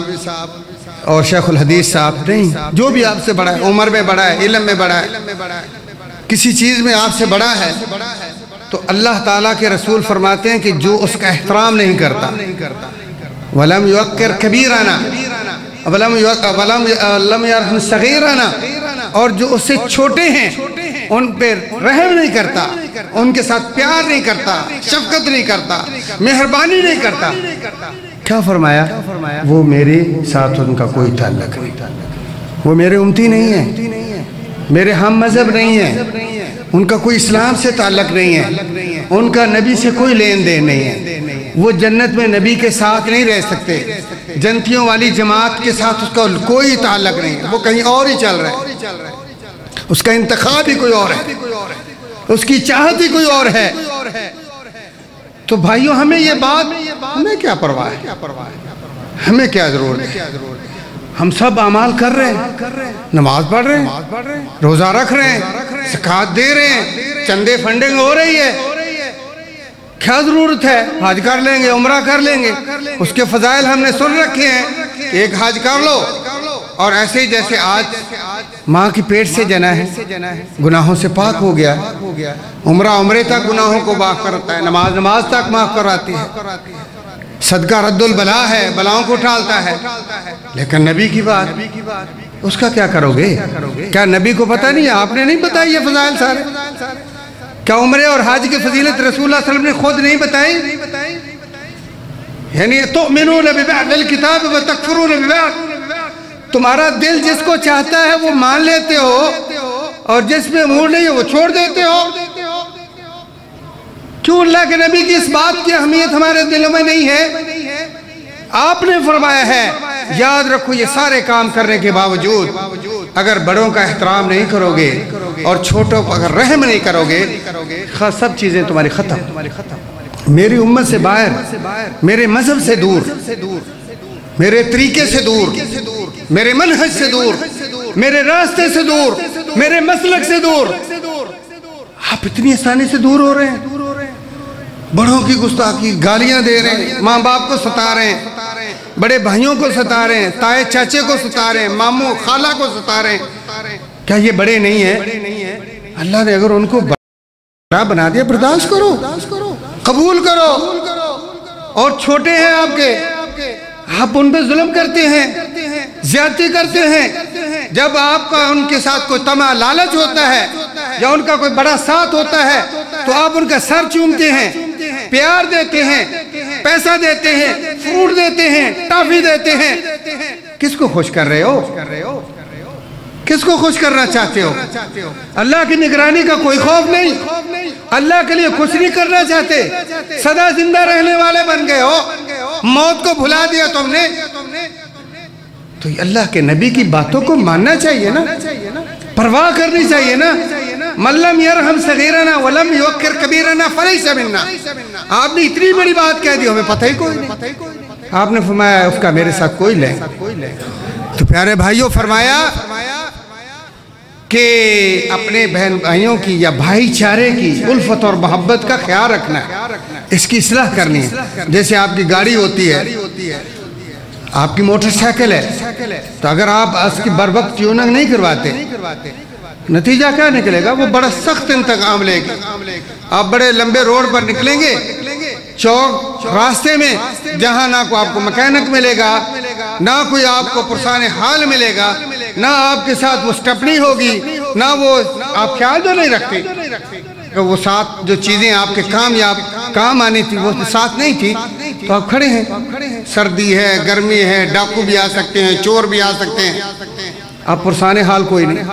اور شیخ الحدیث صاحب، نہیں، جو بھی آپ سے بڑا ہے، عمر میں بڑا ہے، علم میں بڑا ہے، کسی چیز میں آپ سے بڑا ہے، تو اللہ تعالیٰ کے رسول فرماتے ہیں کہ جو اس کا احترام نہیں کرتا، وَلَمْ يُوَقِّرْ كَبِيرَنَا وَلَمْ يَرْحَمْ صَغِيرَنَا، اور جو اس سے چھوٹے ہیں ان پہ رحم نہیں کرتا، ان کے ساتھ پیار نہیں کرتا، شفقت نہیں کرتا، مہربانی نہیں کرتا، کیا فرمایا؟ وہ میرے ساتھ ان کا کوئی تعلق نہیں، وہ میرے امتی نہیں ہیں، میرے ہم مذہب نہیں ہیں، ان کا کوئی اسلام سے تعلق نہیں ہے، ان کا نبی سے کوئی لین دین نہیں ہے، وہ جنت میں نبی کے ساتھ نہیں رہ سکتے، جنتیوں والی جماعت کے ساتھ اس کا کوئی تعلق نہیں ہے، وہ کہیں اور ہی چل رہا ہے، اس کا انتخاب ہی کوئی اور ہے، اس کی چاہت ہی کوئی اور ہے. تو بھائیوں ہمیں یہ بات، ہمیں کیا پرواہ ہے، ہمیں کیا ضرورت ہے؟ ہم سب اعمال کر رہے ہیں، نماز پڑھ رہے ہیں، روزہ رکھ رہے ہیں، زکوٰۃ دے رہے ہیں، چندے فنڈنگ ہو رہی ہے، کیا ضرورت ہے؟ حج کر لیں گے، عمرہ کر لیں گے، اس کے فضائل ہم نے سن رکھے ہیں کہ ایک حج کر لو، اور ایسے ہی جیسے آج ماں کی پیٹ سے جنا ہے گناہوں سے پاک ہو گیا، عمرہ عمرے تک گناہوں کو معاف کرتا ہے، نماز تک معاف کراتی ہے، صدقہ رد البلا ہے، بلاؤں کو ٹالتا ہے. لیکن نبی کی بات، اس کا کیا کرو گے؟ کیا نبی کو پتہ نہیں ہے؟ آپ نے نہیں بتائی یہ فضائل سارے؟ کیا عمرے اور حج کی فضیلت رسول اللہ صلی اللہ علیہ وسلم نے خود نہیں بتائی؟ یعنی تؤمنون ببعض الکتاب وتکفرون ببعض، تمہارا دل جس کو چاہتا ہے وہ مان لیتے ہو، اور جس میں موڈ نہیں ہے وہ چھوڑ دیتے ہو. کیوں اللہ کے نبی کی اس بات کی اہمیت ہمارے دلوں میں نہیں ہے؟ آپ نے فرمایا ہے، یاد رکھو یہ سارے کام کرنے کے باوجود اگر بڑوں کا احترام نہیں کرو گے اور چھوٹوں کو اگر رحم نہیں کرو گے، سب چیزیں تمہاری ختم. میری امت سے باہر، میرے مذہب سے دور، میرے طریقے سے دور، میرے منہج سے دور، میرے راستے سے دور، میرے مسلک سے دور، آپ اتنی آسانی سے دور ہو رہے ہیں، بڑوں کی گستاخی، گالیاں دے رہے ہیں، ماں باپ کو ستا رہے ہیں، بڑے بھائیوں کو ستا رہے ہیں، تائے چاچے کو ستا رہے ہیں، ماموں خالہ کو ستا رہے ہیں. کیا یہ بڑے نہیں ہیں؟ اللہ نے اگر ان کو بڑا بنا دیا، برداشت کرو، قبول کرو. اور چھوٹے ہیں آپ کے، آپ ان پہ ظلم کرتے ہیں، زیادتی کرتے ہیں. جب آپ کا ان کے ساتھ کوئی طمع لالچ ہوتا ہے یا ان کا کوئی بڑا ساتھ ہوتا ہے تو آپ ان کا سر چومتے ہیں، پیار دیتے ہیں، پیسہ دیتے ہیں، فروٹ دیتے ہیں، ٹافی دیتے ہیں. کس کو خوش کر رہے ہو؟ کس کو خوش کرنا چاہتے ہو؟ اللہ کی نگرانی کا کوئی خوف نہیں، اللہ کے لیے خوش نہیں کرنا چاہتے، سدا زندہ رہنے والے بن گئے ہو، موت کو بھلا دیا تم نے. تو اللہ کے نبی کی باتوں کو ماننا چاہیے نا، پرواہ کرنی چاہیے نا. من لم یرحم صغیرنا ولم یوقر کبیرنا فلیس منا. آپ نے اتنی بڑی بات کہہ دی، ہمیں پتہ ہی کوئی نہیں. آپ نے فرمایا اس کا میرے ساتھ کوئی لے. تو پیارے بھائیوں فرمایا کہ اپنے بہن بھائیوں کی یا بھائی چارے کی الفت اور محبت کا خیال رکھنا ہے، اس کی اصلاح کرنی ہے. جیسے آپ کی گاڑی ہوتی ہے، آپ کی موٹر سائیکل ہے، تو اگر آپ اس کی بر وقت ٹیوننگ نہیں کرواتے، نتیجہ کیا نکلے گا؟ وہ بڑا سخت انتقام لے گی. آپ بڑے لمبے روڈ پر نکلیں گے، چوک راستے میں، جہاں نہ کوئی آپ کو مکینک ملے گا، نہ کوئی آپ کو پرسان حال ملے گا، نہ آپ کے ساتھ وہ سٹپنی ہوگی، نہ وہ آپ خیال جو نہیں رکھتے کہ وہ ساتھ جو چیزیں آپ کے کام آنی تھی وہ ساتھ نہیں تھی، تو آپ کھڑے ہیں. سردی ہے، گرمی ہے، ڈاکو بھی آ سکتے ہیں، چور بھی آ سکتے ہیں، آپ پرسان حال کوئی نہیں.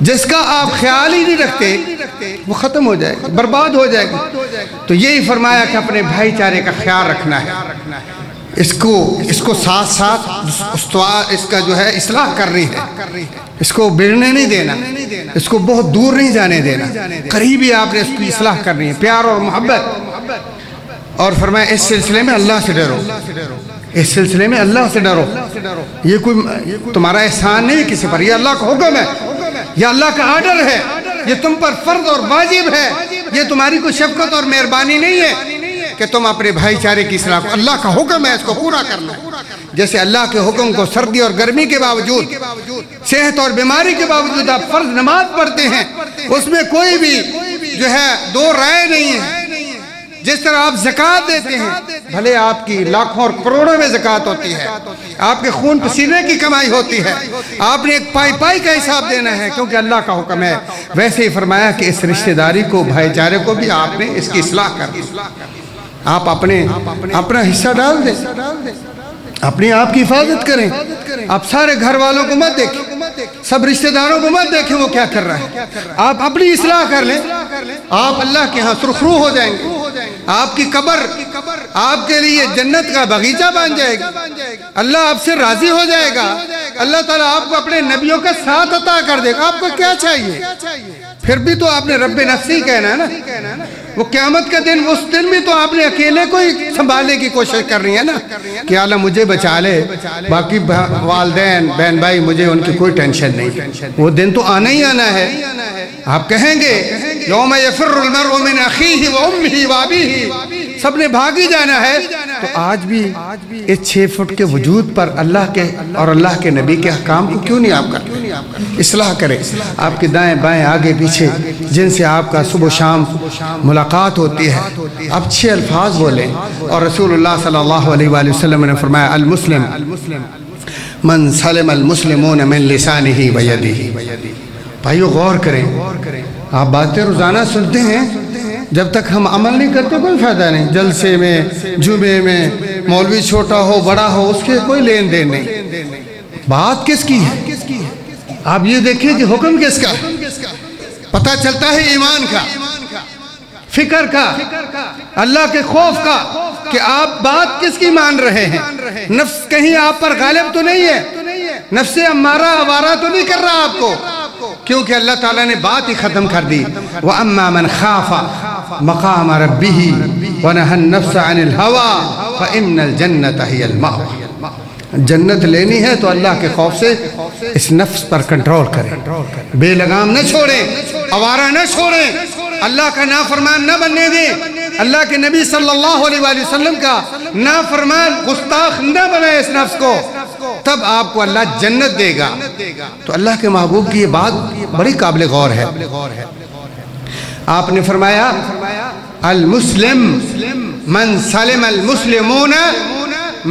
جس کا آپ خیال ہی نہیں رکھتے وہ ختم ہو جائے گا، برباد ہو جائے گا۔ تو یہی فرمایا کہ اپنے بھائی چارے کا خیال رکھنا ہے، اس کو ساتھ ساتھ اس کا جو ہے اصلاح کرنی ہے، اس کو بگڑنے نہیں دینا، اس کو بہت دور نہیں جانے دینا، قریب ہی آپ نے اس کی اصلاح کرنی ہے، پیار اور محبت۔ اور فرمایا اس سلسلے میں اللہ سے ڈرو، اس سلسلے میں اللہ سے ڈرو۔ یہ کوئی تمہارا احسان نہیں کسی پر، یہ اللہ کا حکم ہے، یہ اللہ کا آرڈر ہے، یہ تم پر فرض اور واجب ہے، یہ تمہاری کوئی شفقت اور مہربانی نہیں ہے کہ تم اپنے بھائی چارے کی اصلاح کو، اللہ کا حکم ہے، اس کو پورا کرنا ہے۔ جیسے اللہ کے حکم کو سردی اور گرمی کے باوجود، صحت اور بیماری کے باوجود آپ فرض نماز پڑھتے ہیں، اس میں کوئی بھی جو ہے دو رائے نہیں ہے۔ جس طرح آپ زکوٰۃ دیتے ہیں، بھلے آپ کی لاکھوں اور کروڑوں میں زکوٰۃ ہوتی ہے، آپ کے خون پسینے کی کمائی ہوتی ہے، آپ نے ایک پائی پائی کا حساب دینا ہے کیونکہ اللہ کا حکم ہے۔ ویسے ہی فرمایا کہ اس رشتہ داری کو، بھائی چارے کو بھی آپ نے اس کی اصلاح کرنی، آپ اپنا حصہ ڈال دیں، اپنی آپ کی حفاظت کریں۔ آپ سارے گھر والوں کو مت دیکھیں، سب رشتہ داروں کو مت دیکھیں وہ کیا کر رہا ہے، آپ اپنی اصلاح کر لیں، آپ اللہ کے ہاں سرخرو ہو جائیں گے، آپ کی قبر آپ کے لیے جنت کا باغیچہ بن جائے گا، اللہ آپ سے راضی ہو جائے گا، اللہ تعالیٰ آپ کو اپنے نبیوں کا ساتھ عطا کر دے گا۔ آپ کو کیا چاہیے؟ پھر بھی تو آپ نے رب نفسی کہنا ہے نا، وہ قیامت کا دن، اس دن بھی تو آپ نے اکیلے کو ہی سنبھالنے کی کوشش کر رہی ہے نا کہ اللہ مجھے بچا لے، باقی والدین بہن بھائی مجھے ان کی کوئی ٹینشن نہیں، وہ دن تو آنا ہی آنا ہے۔ آپ کہیں گے یوم یفر المرء من اخیہ وامہ وابیہ، سب نے بھاگ ہی جانا ہے۔ تو آج بھی اس 6 فٹ کے وجود پر اللہ کے اور اللہ کے نبی کے احکام کو کیوں نہیں آپ کرتے؟ اصلاح کریں، آپ کے دائیں بائیں آگے پیچھے جن سے آپ کا صبح و شام ملاقات ہوتی ہے، آپ اچھے الفاظ بولیں۔ اور رسول اللہ صلی اللہ علیہ وآلہ وسلم نے فرمایا المسلم من سلم المسلمون من لسانہ ویدہ۔ بھائیو غور کریں، آپ باتیں روزانہ سنتے ہیں، جب تک ہم عمل نہیں کرتے کوئی فائدہ نہیں۔ جلسے میں، جمعے میں، مولوی چھوٹا ہو بڑا ہو اس کے کوئی لین دین نہیں۔ بات کس کی ہے؟ آپ یہ دیکھیں کہ حکم کس کا ہے؟ پتہ چلتا ہے ایمان کا، فکر کا، اللہ کے خوف کا، کہ آپ بات کس کی مان رہے ہیں۔ نفس کہیں آپ پر غالب تو نہیں ہے، نفس امارہ آوارہ تو نہیں کر رہا آپ کو، کیونکہ اللہ تعالیٰ نے بات ہی ختم کر دی۔ وَأَمَّا مَنْ خَافَ مَقَامَ رَبِّهِ وَنَهَى النَّفْسَ عَنِ الْهَوَىٰ فَإِنَّ الْجَنَّةَ هِيَ الْمَأْوَىٰ۔ جنت لینی ہے تو اللہ کے خوف سے اس نفس پر کنٹرول کریں، بے لگام نہ چھوڑیں، آوارہ نہ چھوڑیں، اللہ کا نافرمان نہ بننے دیں، اللہ کے نبی صلی اللہ علیہ وآلہ وسلم کا نافرمان گستاخ نہ بنائے اس نفس کو، تب آپ کو اللہ جنت دے گا۔ تو اللہ کے محبوب کی یہ بات بڑی قابل غور ہے۔ آپ نے فرمایا المسلم من سلم المسلمون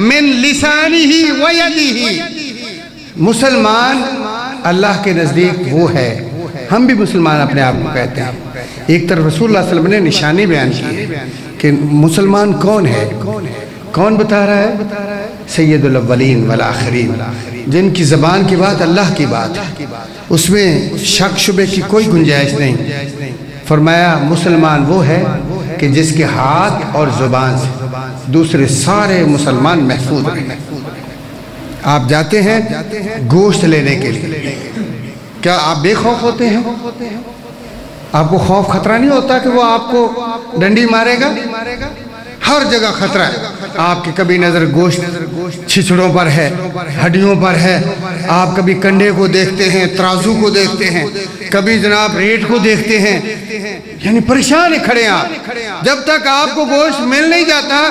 من لسانہ ویدہ۔ مسلمان اللہ کے نزدیک وہ ہے، ہم بھی مسلمان اپنے آپ کو کہتے ہیں۔ ایک طرف رسول اللہ صلی اللہ علیہ وسلم نے نشانی بیان کی ہے کہ مسلمان کون ہے، کون بتا رہا ہے؟ سید الاولین والآخرین، جن کی زبان کی بات اللہ کی بات ہے، اس میں شک شبے کی کوئی گنجائش نہیں۔ فرمایا مسلمان وہ ہے کہ جس کے ہاتھ اور زبان سے دوسرے سارے مسلمان محفوظ ہیں۔ آپ جاتے ہیں گوشت لینے کے لیے، کیا آپ بے خوف ہوتے ہیں؟ آپ کو خوف خطرہ نہیں ہوتا کہ وہ آپ کو ڈنڈی مارے گا؟ ہر جگہ خطرہ ہے۔ آپ کی کبھی نظر گوشت چھچڑوں پر ہے، ہڈیوں پر ہے، آپ کبھی کنڈے کو دیکھتے ہیں، ترازو کو دیکھتے ہیں، کبھی جناب ریٹ کو دیکھتے ہیں، یعنی پریشان کھڑے ہیں آپ۔ جب تک آپ کو گوشت مل نہیں جاتا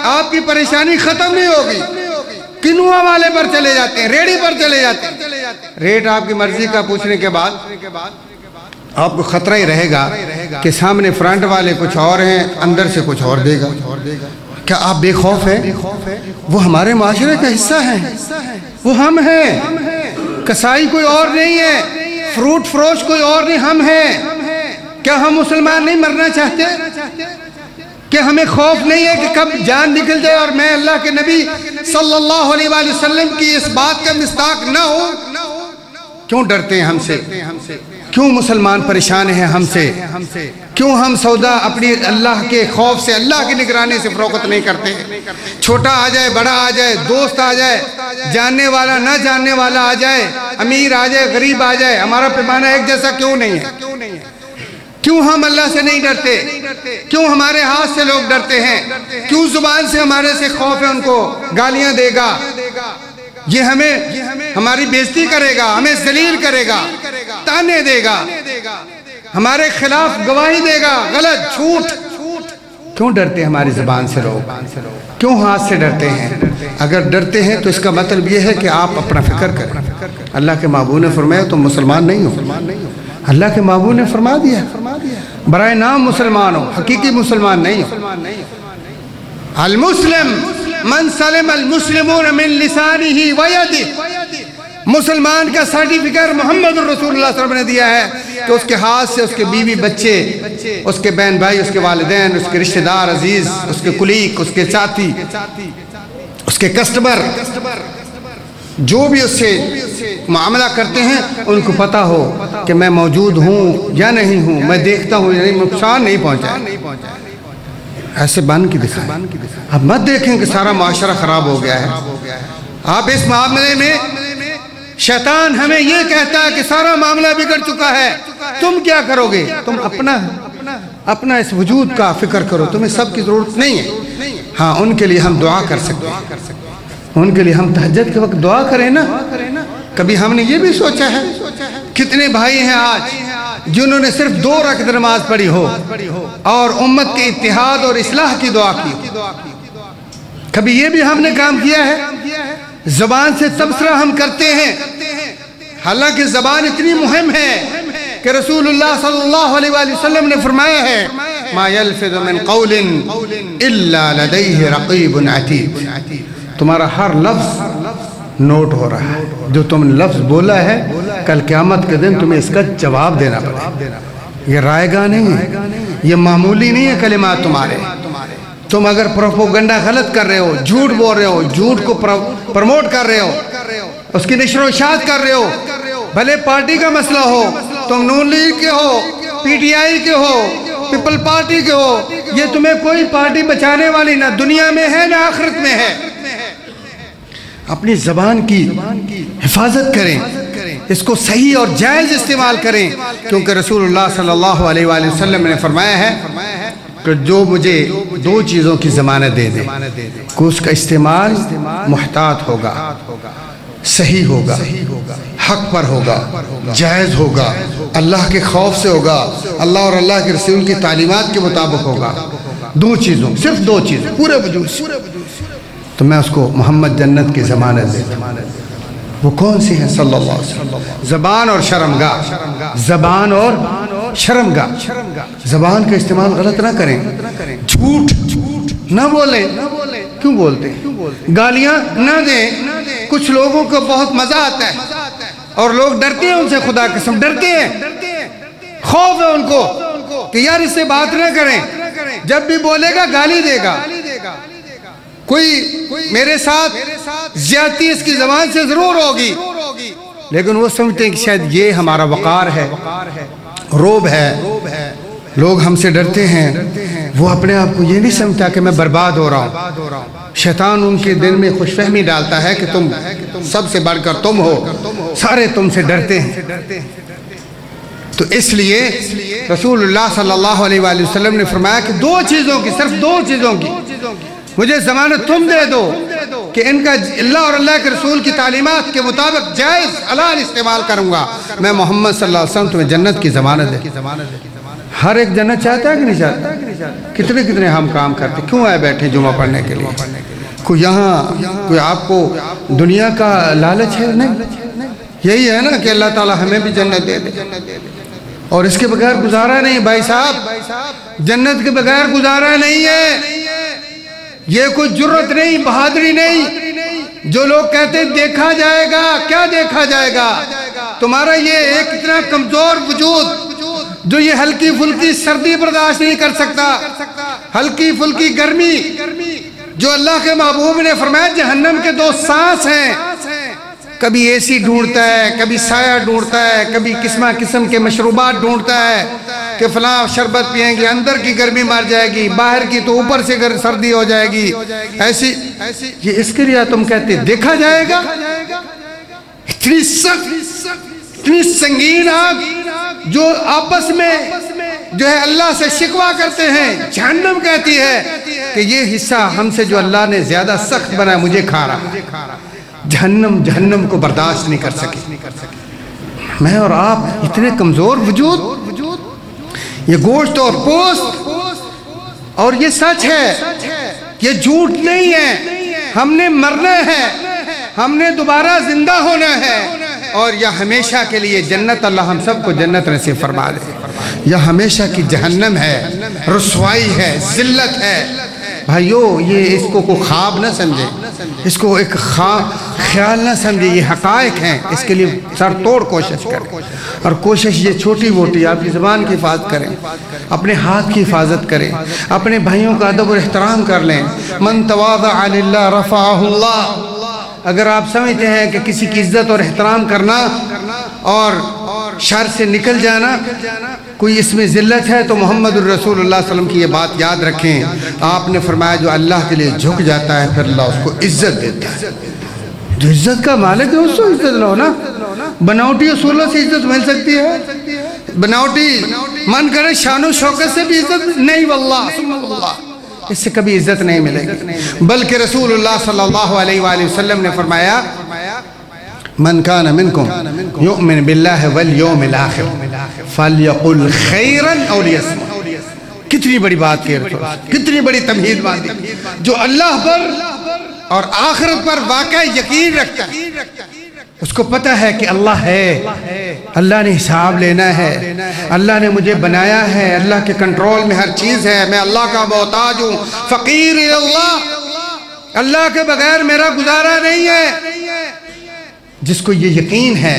آپ کی پریشانی ختم نہیں ہوگی۔ کنوا والے پر چلے جاتے ہیں، ریڑی پر چلے جاتے ہیں، ریٹ آپ کی مرضی کا پوچھنے کے بعد آپ کو خطرہ ہی رہے گا کہ سامنے فرنٹ والے کچھ اور ہیں، اندر سے کچھ اور دے گا۔ کیا آپ بے خوف ہیں؟ وہ ہمارے معاشرے کا حصہ ہیں، وہ ہم ہیں۔ کسائی کوئی اور نہیں ہے، فروٹ فروش کوئی اور نہیں، ہم ہیں۔ کیا ہم مسلمان نہیں مرنا چاہتے؟ کہ ہمیں خوف نہیں ہے کہ کب جان نکل جائے اور میں اللہ کے نبی صلی اللہ علیہ وآلہ وسلم کی اس بات کا مصداق نہ ہو؟ کیوں ڈرتے ہیں ہم سے؟ کیوں مسلمان پریشان ہیں ہم سے؟ کیوں ہم سودا اپنی اللہ کے خوف سے، اللہ کی نگرانی سے فروخت نہیں کرتے؟ چھوٹا آ جائے، بڑا آ جائے، دوست آ جائے، جاننے والا نہ جاننے والا آ جائے، امیر آ جائے، غریب آ جائے، ہمارا پیمانہ ایک جیسا کیوں نہیں ہے؟ کیوں ہم اللہ سے نہیں ڈرتے؟ کیوں ہمارے ہاتھ سے لوگ ڈرتے ہیں؟ کیوں زبان سے ہمارے سے خوف ہے ان کو گالیاں دے گا، یہ ہمیں ہماری بےزتی کرے گا، ہمیں ذلیل کرے گا، تانے دے گا، ہمارے خلاف گواہی دے گا، غلط جھوٹ؟ کیوں ڈرتے ہیں ہماری زبان سے لوگ؟ کیوں ہاتھ سے ڈرتے ہیں؟ اگر ڈرتے ہیں تو اس کا مطلب یہ ہے کہ آپ اپنا فکر کریں۔ اللہ کے محبوب نے فرمایا تم مسلمان نہیں ہو۔ اللہ کے محبوب نے فرما دیا برائے نام مسلمان ہو، حقیقی مسلمان نہیں ہو۔ المسلم من سلم المسلمون من لسانہ ویدہ، مسلمان کا سرٹیفکیٹ محمد رسول اللہ صلی اللہ علیہ وسلم نے دیا ہے کہ اس کے ہاتھ سے اس کے بیوی بچے، اس کے بہن بھائی، اس کے والدین، اس کے رشتہ دار عزیز، اس کے کلیگ، اس کے ساتھی، اس کے کسٹمر، جو بھی اس سے معاملہ کرتے ہیں ان کو پتہ ہو کہ میں موجود ہوں یا نہیں ہوں، میں دیکھتا ہوں یا نہیں، نقصان نہیں پہنچا۔ ایسے بن کے دکھائیں۔ اب مت دیکھیں کہ سارا معاشرہ خراب ہو گیا ہے۔ آپ اس معاملے میں شیطان ہمیں یہ کہتا ہے کہ سارا معاملہ بگڑ چکا ہے، تم کیا کرو گے؟ تم اپنا اس وجود کا فکر کرو، تمہیں سب کی ضرورت نہیں ہے۔ ہاں، ان کے لیے ہم دعا کر سکتے ہیں، ان کے لیے ہم تہجد کے وقت دعا کریں نا۔ کبھی ہم نے یہ بھی سوچا ہے کتنے بھائی ہیں آج جنہوں نے صرف 2 رکعت نماز پڑھی ہو اور امت کے اتحاد اور اصلاح کی دعا کی؟ کبھی یہ بھی ہم نے کام کیا ہے؟ زبان سے تبصرہ ہم کرتے ہیں، حالانکہ زبان اتنی مہم ہے کہ رسول اللہ صلی اللہ علیہ وآلہ وسلم نے فرمایا ہے ما یلفظ من قول الا لدیہ رقیب عتید، تمہارا ہر لفظ نوٹ ہو رہا ہے، جو تم نے لفظ بولا ہے کل قیامت کے دن تمہیں اس کا جواب دینا پڑے۔ یہ رائے گاہ نہیں ہے، یہ معمولی نہیں ہے کلمات تمہارے۔ تم اگر پروپوگنڈا غلط کر رہے ہو، جھوٹ بول رہے ہو، جھوٹ کو پروموٹ کر رہے ہو، اس کی نشر و اشاعت کر رہے ہو، بھلے پارٹی کا مسئلہ ہو، تم نون لیگ کے ہو، پی ٹی آئی کے ہو، پیپل پارٹی کے ہو، یہ تمہیں کوئی پارٹی بچانے والی نہ دنیا میں ہے نہ آخرت میں ہے۔ اپنی زبان کی حفاظت کریں، اس کو صحیح اور جائز استعمال کریں، کیونکہ رسول اللہ صلی اللہ علیہ وآلہ وسلم نے فرمایا ہے کہ جو مجھے 2 چیزوں کی ضمانت دے دے کہ اس کا استعمال محتاط ہوگا، صحیح ہوگا، حق پر ہوگا، جائز ہوگا، اللہ کے خوف سے ہوگا، اللہ اور اللہ کے رسول کی تعلیمات کے مطابق ہوگا، 2 چیزوں، صرف 2 چیزیں پورے وجود سے، تو میں اس کو محمد جنت کی ضمانت دیتا ہوں۔ وہ کون سی ہیں؟ صلی اللہ علیہ وسلم۔ زبان اور شرمگاہ، زبان اور شرمگاہ، زبان کا استعمال غلط نہ کریں، جھوٹ نہ بولیں۔ کیوں بولتے ہیں؟ گالیاں نہ دیں۔ کچھ لوگوں کو بہت مزہ آتا ہے اور لوگ ڈرتے ہیں ان سے، خدا قسم ڈرتے ہیں، خوف ہے ان کو کہ یار اس سے بات نہ کریں، جب بھی بولے گا گالی دے گا، کوئی میرے ساتھ زیادتی اس کی زبان سے ضرور ہوگی، لیکن وہ سمجھتے ہیں کہ شاید یہ ہمارا وقار ہے، روب ہے، لوگ ہم سے ڈرتے ہیں۔ وہ اپنے آپ کو یہ نہیں سمجھتا کہ میں برباد ہو رہا ہوں۔ شیطان ان کے دل میں خوش فہمی ڈالتا ہے کہ تم سب سے بڑھ کر تم ہو، سارے تم سے ڈرتے ہیں۔ تو اس لیے رسول اللہ صلی اللہ علیہ وآلہ وسلم نے فرمایا کہ 2 چیزوں کی، صرف 2 چیزوں کی مجھے ضمانت تم دے دو کہ ان کا اللہ اور اللہ کے رسول کی تعلیمات کے مطابق جائز حلال استعمال کروں گا، میں محمد صلی اللہ علیہ وسلم تمہیں جنت کی ضمانت دے۔ ہر ایک جنت چاہتا ہے کہ نہیں چاہتا؟ کتنے ہم کام کرتے، کیوں آئے بیٹھے جمعہ پڑھنے کے لیے؟ کوئی یہاں کوئی آپ کو دنیا کا لالچ ہے؟ نہیں، یہی ہے نا کہ اللہ تعالی ہمیں بھی جنت دے دے، اور اس کے بغیر گزارا نہیں بھائی صاحب، جنت کے بغیر گزارا نہیں ہے۔ یہ کوئی جرت نہیں، بہادری نہیں۔ جو لوگ کہتے ہیں دیکھا جائے گا، کیا دیکھا جائے گا؟ تمہارا یہ ایک اتنا کمزور وجود جو یہ ہلکی پھلکی سردی برداشت نہیں کر سکتا، ہلکی پھلکی گرمی، جو اللہ کے محبوب نے فرمایا جہنم کے 2 سانس ہیں، کبھی اے سی ڈھونڈتا ہے، کبھی سایہ ڈھونڈتا ہے، کبھی قسم کے مشروبات ڈھونڈتا ہے کہ فلاں شربت پئیں گے اندر کی گرمی مار جائے گی، باہر کی تو اوپر سے سردی ہو جائے گی، ایسی یہ اس کے لیے تم کہتے دیکھا جائے گا؟ اتنی سخت، اتنی سنگین آگ جو آپس میں جو ہے اللہ سے شکوہ کرتے ہیں، جہنم کہتی ہے کہ یہ حصہ ہم سے جو اللہ نے زیادہ سخت بنا مجھے کھا رہا۔ جہنم کو برداشت نہیں کر سکے۔ میں اور آپ اتنے کمزور وجود، یہ گوشت اور پوست، اور یہ سچ ہے، یہ جھوٹ نہیں ہے، ہم نے مرنا ہے، ہم نے دوبارہ زندہ ہونا ہے، اور یا ہمیشہ کے لیے جنت، اللہ ہم سب کو جنت نصیب فرما دے، یا ہمیشہ کی جہنم ہے، رسوائی ہے، ذلت ہے۔ بھائیو یہ اس کو کوئی خواب نہ سمجھے، اس کو ایک خیال نہ سمجھے، یہ حقائق ہیں، اس کے لیے سر توڑ کوشش کریں، اور کوشش یہ چھوٹی موٹی، آپ کی زبان کی حفاظت کریں، اپنے ہاتھ کی حفاظت کریں، اپنے بھائیوں کا ادب اور احترام کر لیں۔ من تواضع للہ رفعہ اللہ۔ اگر آپ سمجھتے ہیں کہ کسی کی عزت اور احترام کرنا اور شر سے نکل جانا کوئی اس میں ذلت ہے تو محمد الرسول اللہ صلی اللہ علیہ وسلم کی یہ بات یاد رکھیں۔ آپ نے فرمایا جو اللہ کے لیے جھک جاتا ہے پھر اللہ اس کو عزت دیتا ہے۔ جو عزت کا مالک ہے اس کو عزت لو نا۔ بناوٹی اصولوں سے عزت مل سکتی ہے؟ بناوٹی من کرے شان و شوکت سے بھی عزت نہیں، واللہ ثم واللہ اس سے کبھی عزت نہیں ملے گی۔ بلکہ رسول اللہ صلی اللہ علیہ وآلہ وسلم نے فرمایا من کان منکم یؤمن باللہ والیوم الاخر فلیقل خیرا او لیصمت۔ کتنی بڑی بات کہہ رہے ہیں، کتنی بڑی تمہید باندھی۔ جو اللہ پر اور آخرت پر واقع یقین رکھتا ہے، اس کو پتہ ہے کہ اللہ ہے، اللہ نے حساب لینا ہے، اللہ نے مجھے بنایا ہے، اللہ کے کنٹرول میں ہر چیز ہے، میں اللہ کا محتاج ہوں، فقیر اللہ، اللہ کے بغیر میرا گزارا نہیں ہے۔ جس کو یہ یقین ہے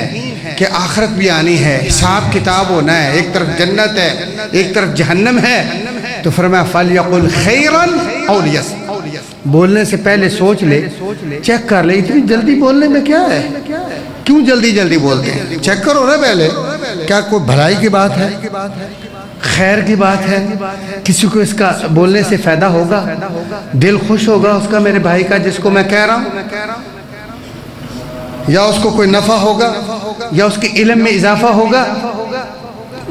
کہ آخرت بھی آنی ہے، حساب کتاب ہونا ہے، ایک طرف جنت ہے ایک طرف جہنم ہے، تو فرمایا فَلْيَقُلْ خَيْرًا أَوْ لِيَصْمُتْ۔ بولنے سے پہلے سوچ لے، چیک کر لے، اتنی جلدی بولنے میں کیا ہے؟ کیوں جلدی بولتے ہیں؟ چیک کرو نا پہلے، کیا کوئی بھلائی کی بات ہے، خیر کی بات ہے، کسی کو اس کا بولنے سے فائدہ ہوگا، دل خوش ہوگا اس کا، میرے بھائی کا جس کو میں کہہ رہا ہوں، یا اس کو کوئی نفع ہوگا، یا اس کے علم میں اضافہ ہوگا،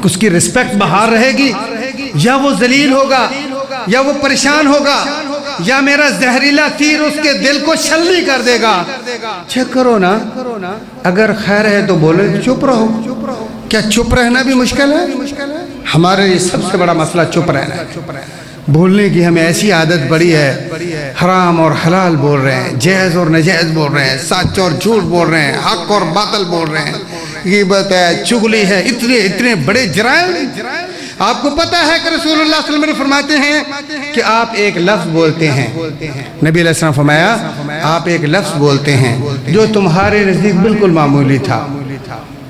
اس کی رسپیکٹ بہار رہے گی، یا وہ ذلیل ہوگا، یا وہ پریشان ہوگا، یا میرا زہریلا تیر اس کے دل کو شلی کر دے گا۔ چیک کرو نا، اگر خیر ہے تو بولے، چپ رہو۔ کیا چپ رہنا بھی مشکل ہے؟ ہمارے لیے سب سے بڑا مسئلہ چپ رہنا ہے۔ بولنے کی ہمیں ایسی عادت پڑی ہے، حرام اور حلال بول رہے ہیں، جائز اور ناجائز بول رہے ہیں، سچ اور جھوٹ بول رہے ہیں، حق اور باطل بول رہے ہیں، غیبت ہے، چغلی ہے، اتنے بڑے جرائم۔ آپ کو پتہ ہے کہ رسول اللہ صلی اللہ علیہ وسلم فرماتے ہیں کہ آپ ایک لفظ بولتے ہیں، نبی علیہ السلام فرمایا آپ ایک لفظ بولتے ہیں جو تمہارے نزدیک بالکل معمولی تھا،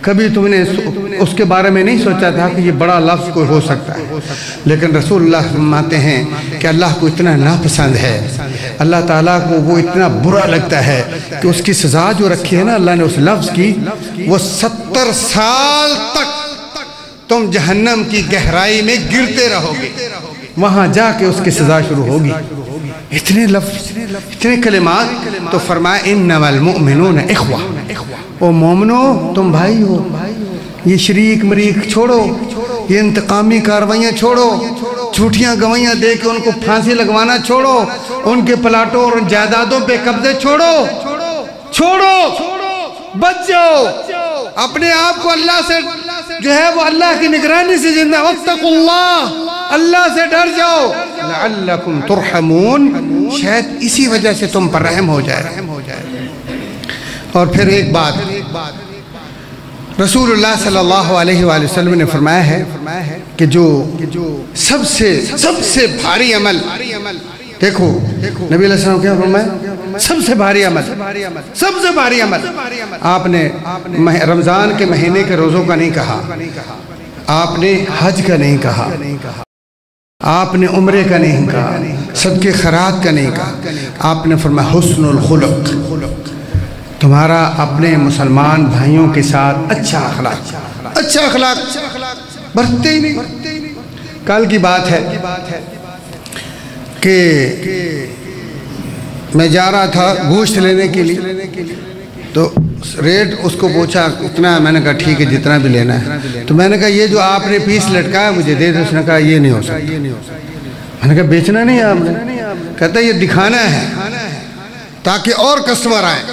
کبھی تم نے اس کے بارے میں نہیں سوچا تھا کہ یہ بڑا لفظ کوئی ہو سکتا ہے، لیکن رسول اللہ فرماتے ہیں کہ اللہ کو اتنا ناپسند ہے، اللہ تعالیٰ کو وہ اتنا برا لگتا ہے کہ اس کی سزا جو رکھی ہے نا اللہ نے اس لفظ کی، وہ 70 سال تک تم جہنم کی گہرائی میں گرتے رہو گے، وہاں جا کے اس کی سزا شروع ہوگی۔ اتنے لفظ، اتنے کلمات، تو فرمایا انما المؤمنون اخوہ، او مومنو تم بھائی ہو، یہ شریک مریک چھوڑو، یہ انتقامی کاروائیاں چھوڑو، جھوٹیاں گوائیاں دے کے ان کو پھانسی لگوانا چھوڑو، ان کے پلاٹوں اور جائیدادوں پہ قبضے چھوڑو، بچ جاؤ، اپنے آپ کو اللہ سے جو ہے وہ اللہ کی نگرانی سے زندہ، واتقوا اللہ، اللہ سے ڈر جاؤ، لعلکم ترحمون، شاید اسی وجہ سے تم پر رحم ہو جائے۔ اور پھر ایک بات رسول اللہ صلی اللہ علیہ وآلہ وسلم نے فرمایا ہے کہ جو سب سے بھاری عمل، دیکھو نبی علیہ السلام کیا فرمایا، سب سے بھاری عمل، آپ نے رمضان کے مہینے کے روزوں کا نہیں کہا، آپ نے حج کا نہیں کہا، آپ نے عمرے کا نہیں کہا، صدقے خیرات کا نہیں کہا، آپ نے فرمایا حسن الخلق۔ تمہارا اپنے مسلمان بھائیوں کے ساتھ اچھا اخلاق برتتے ہی نہیں۔ کل کی بات ہے کہ میں جا رہا تھا گوشت لینے کے لیے، تو ریٹ اس کو پوچھا اتنا، میں نے کہا ٹھیک ہے جتنا بھی لینا ہے۔ تو میں نے کہا یہ جو آپ نے پیس لٹکایا مجھے دے دو۔ اس نے کہا یہ نہیں ہو سکتا۔ میں نے کہا بیچنا نہیں ہے آپ نے؟ کہتا ہے یہ دکھانا ہے تاکہ اور کسٹمر آئیں،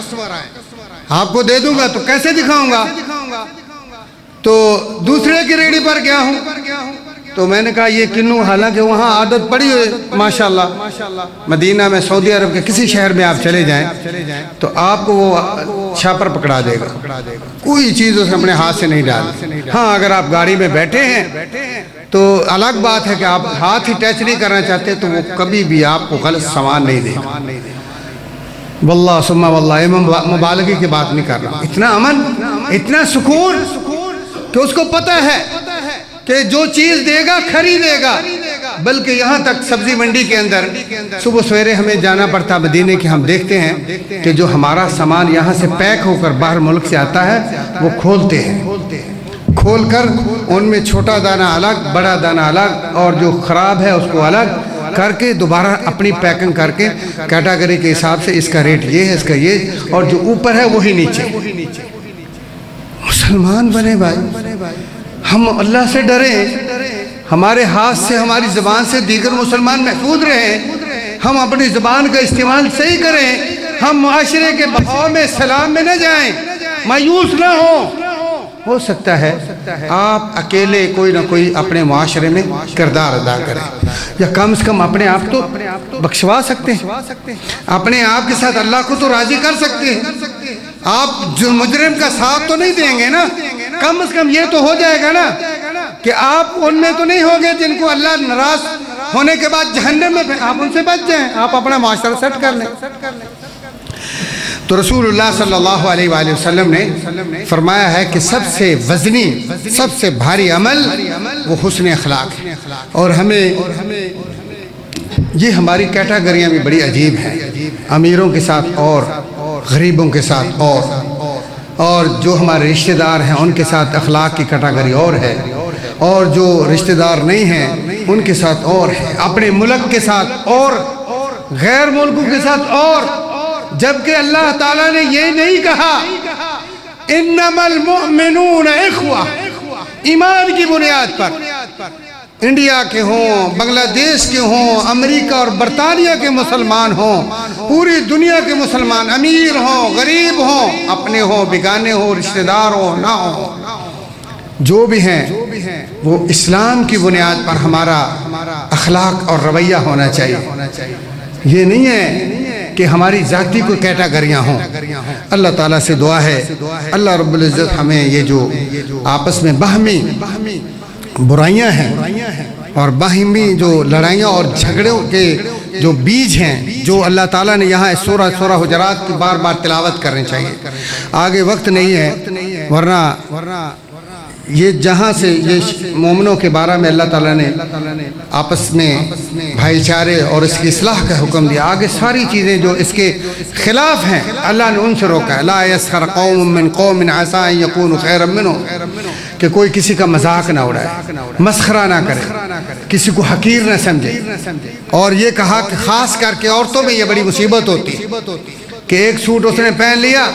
آپ کو دے دوں گا تو کیسے دکھاؤں گا؟ تو دوسرے کی ریڑھی پر گیا ہوں، تو میں نے کہا یہ کنو، حالانکہ وہاں عادت پڑی ہوئی ماشاءاللہ، مدینہ میں، سعودی عرب کے کسی شہر میں آپ چلے جائیں تو آپ کو وہ چھاپر پکڑا دے گا، کوئی چیز اسے اپنے ہاتھ سے نہیں ڈال۔ ہاں اگر آپ گاڑی میں بیٹھے ہیں تو الگ بات ہے کہ آپ ہاتھ ہی ٹچ نہیں کرنا چاہتے تو وہ کبھی بھی آپ کو غلط سامان نہیں دے گا۔ واللہ ثم واللہ، مبالغے کی بات نہیں کر رہا۔ اتنا امن، اتنا سکون کہ اس کو پتہ ہے کہ جو چیز دے گا خریدے گا۔ بلکہ یہاں تک سبزی منڈی کے اندر صبح سویرے ہمیں جانا پڑتا مدینے کے، ہم دیکھتے ہیں کہ جو ہمارا سامان یہاں سے پیک ہو کر باہر ملک سے آتا ہے وہ کھولتے ہیں، کھول کر ان میں چھوٹا دانہ الگ، بڑا دانہ الگ، اور جو خراب ہے اس کو الگ کر کے دوبارہ اپنی پیکنگ کر کے کیٹاگری کے حساب سے اس کا ریٹ یہ ہے، اس کا یہ، اور جو اوپر ہے وہی نیچے۔ مسلمان بنے بھائی، ہم اللہ سے ڈریں، ہمارے ہاتھ سے، ہماری زبان سے دیگر مسلمان محفوظ رہیں، ہم اپنی زبان کا استعمال صحیح کریں، ہم معاشرے کے بہاؤ میں سلام میں نہ جائیں، مایوس نہ ہوں۔ ہو سکتا ہے آپ اکیلے کوئی نہ کوئی اپنے معاشرے میں کردار ادا کریں، یا کم از کم اپنے آپ تو بخشوا سکتے ہیں، اپنے آپ کے ساتھ اللہ کو تو راضی کر سکتے ہیں۔ آپ جو مجرم کا ساتھ تو نہیں دیں گے نا، کم از کم یہ تو ہو جائے گا نا کہ آپ ان میں تو نہیں ہوگے جن کو اللہ ناراض ہونے کے بعد جہنم میں، آپ ان سے بچ جائیں، آپ اپنا معاشرہ سیٹ کر لیں۔ تو رسول اللہ صلی اللہ علیہ وآلہ وسلم نے فرمایا ہے کہ سب سے وزنی، سب سے بھاری عمل وہ حسن اخلاق ہے۔ اور ہمیں یہ ہماری کیٹاگریاں بھی بڑی عجیب ہیں، امیروں کے ساتھ اور غریبوں کے ساتھ اور جو ہمارے رشتہ دار ہیں ان کے ساتھ اخلاق کی کیٹاگری اور ہے، اور جو رشتہ دار نہیں ہیں ان کے ساتھ اور ہے، اپنے ملک کے ساتھ اور غیر ملکوں کے ساتھ اور، جبکہ اللہ تعالیٰ نے یہ نہیں کہا انما المؤمنون اخوہ، ایمان کی بنیاد پر انڈیا کے ہوں، بنگلہ دیش کے ہوں، امریکہ اور برطانیہ کے مسلمان ہوں، پوری دنیا کے مسلمان، امیر ہوں، غریب ہوں، اپنے ہوں، بیگانے ہوں، رشتہ دار ہوں، نہ ہوں، جو بھی ہیں وہ اسلام کی بنیاد پر ہمارا اخلاق اور رویہ ہونا چاہیے۔ یہ نہیں ہے کہ ہماری ذاتی کوئی کیٹاگریاں ہوں۔ اللہ تعالیٰ سے دعا ہے اللہ رب العزت ہمیں یہ جو آپس میں باہمی برائیاں ہیں اور باہمی جو لڑائیاں اور جھگڑوں کے جو بیج ہیں، جو اللہ تعالیٰ نے یہاں سورہ حجرات کی بار بار تلاوت کرنی چاہیے۔ آگے وقت نہیں ہے، ورنہ یہ جہاں سے یہ مومنوں کے بارے میں اللہ تعالیٰ نے آپس میں بھائی چارے اور اس کی اصلاح کا حکم دیا، آگے ساری چیزیں جو اس کے خلاف ہیں اللہ نے ان سے روکا ہے۔ لا يسخر قوم من قوم عسى ان يكونوا خيرا منهم، کہ کوئی کسی کا مذاق نہ اڑائے، مسخرہ نہ کرے، کسی کو حقیر نہ سمجھے۔ اور یہ کہا کہ خاص کر کے عورتوں میں یہ بڑی مصیبت ہوتی ہے کہ ایک سوٹ اس نے پہن لیا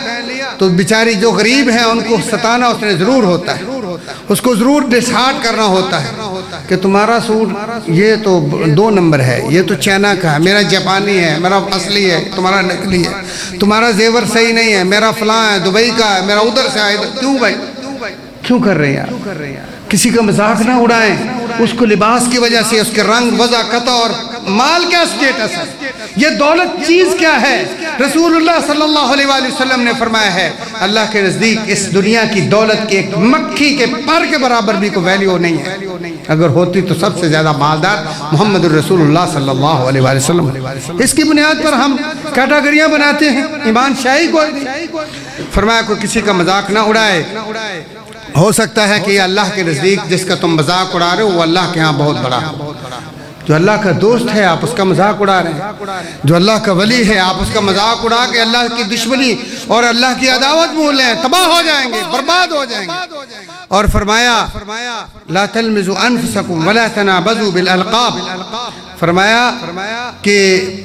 تو بیچاری جو غریب ہیں ان کو ستانا اس نے ضرور ہوتا ہے، اس کو ضرور ڈسہارٹ کرنا ہوتا ہے کہ تمہارا سوٹ یہ تو 2 نمبر ہے، یہ تو چائنا کا ہے، میرا جاپانی ہے، میرا اصلی ہے، تمہارا نقلی ہے، تمہارا زیور صحیح نہیں ہے، میرا فلاں ہے، دبئی کا ہے، میرا ادھر سے آئے۔ کیوں بھائی کیوں کر رہے ہیں؟ کسی کا مذاق نہ اڑائیں، اس کو لباس کی وجہ سے، اس کے رنگ، وضع، قطع اور مال کیا سٹیٹس ہے، یہ دولت چیز کیا ہے۔ رسول اللہ صلی اللہ علیہ وآلہ وسلم نے فرمایا ہے اللہ کے نزدیک اس دنیا کی دولت کی ایک مکھی کے پر کے برابر بھی کوئی ویلیو نہیں ہے، اگر ہوتی تو سب سے زیادہ مالدار محمد الرسول اللہ صلی اللہ علیہ وآلہ وسلم۔ اس کی بنیاد پر ہم کیٹاگریاں بناتے ہیں، ایمان شاہی کوئی نہیں۔ فرمایا کوئی کسی کا مذاق نہ اڑائے، ہو سکتا ہے کہ یہ اللہ کے نزدیک جس کا تم مذاق اڑا رہے ہو وہ اللہ کے ہاں بہت بڑا ہے۔ جو اللہ کا دوست ہے آپ اس کا مذاق اڑا رہے ہیں، جو اللہ کا ولی ہے آپ اس کا مذاق اڑا کے اللہ کی دشمنی اور اللہ کی عداوت بول رہے ہیں، تباہ ہو جائیں گے، برباد ہو جائیں گے۔ اور فرمایا لا تلمزوا انفسکم ولا تنابزوا بالالقاب، فرمایا کہ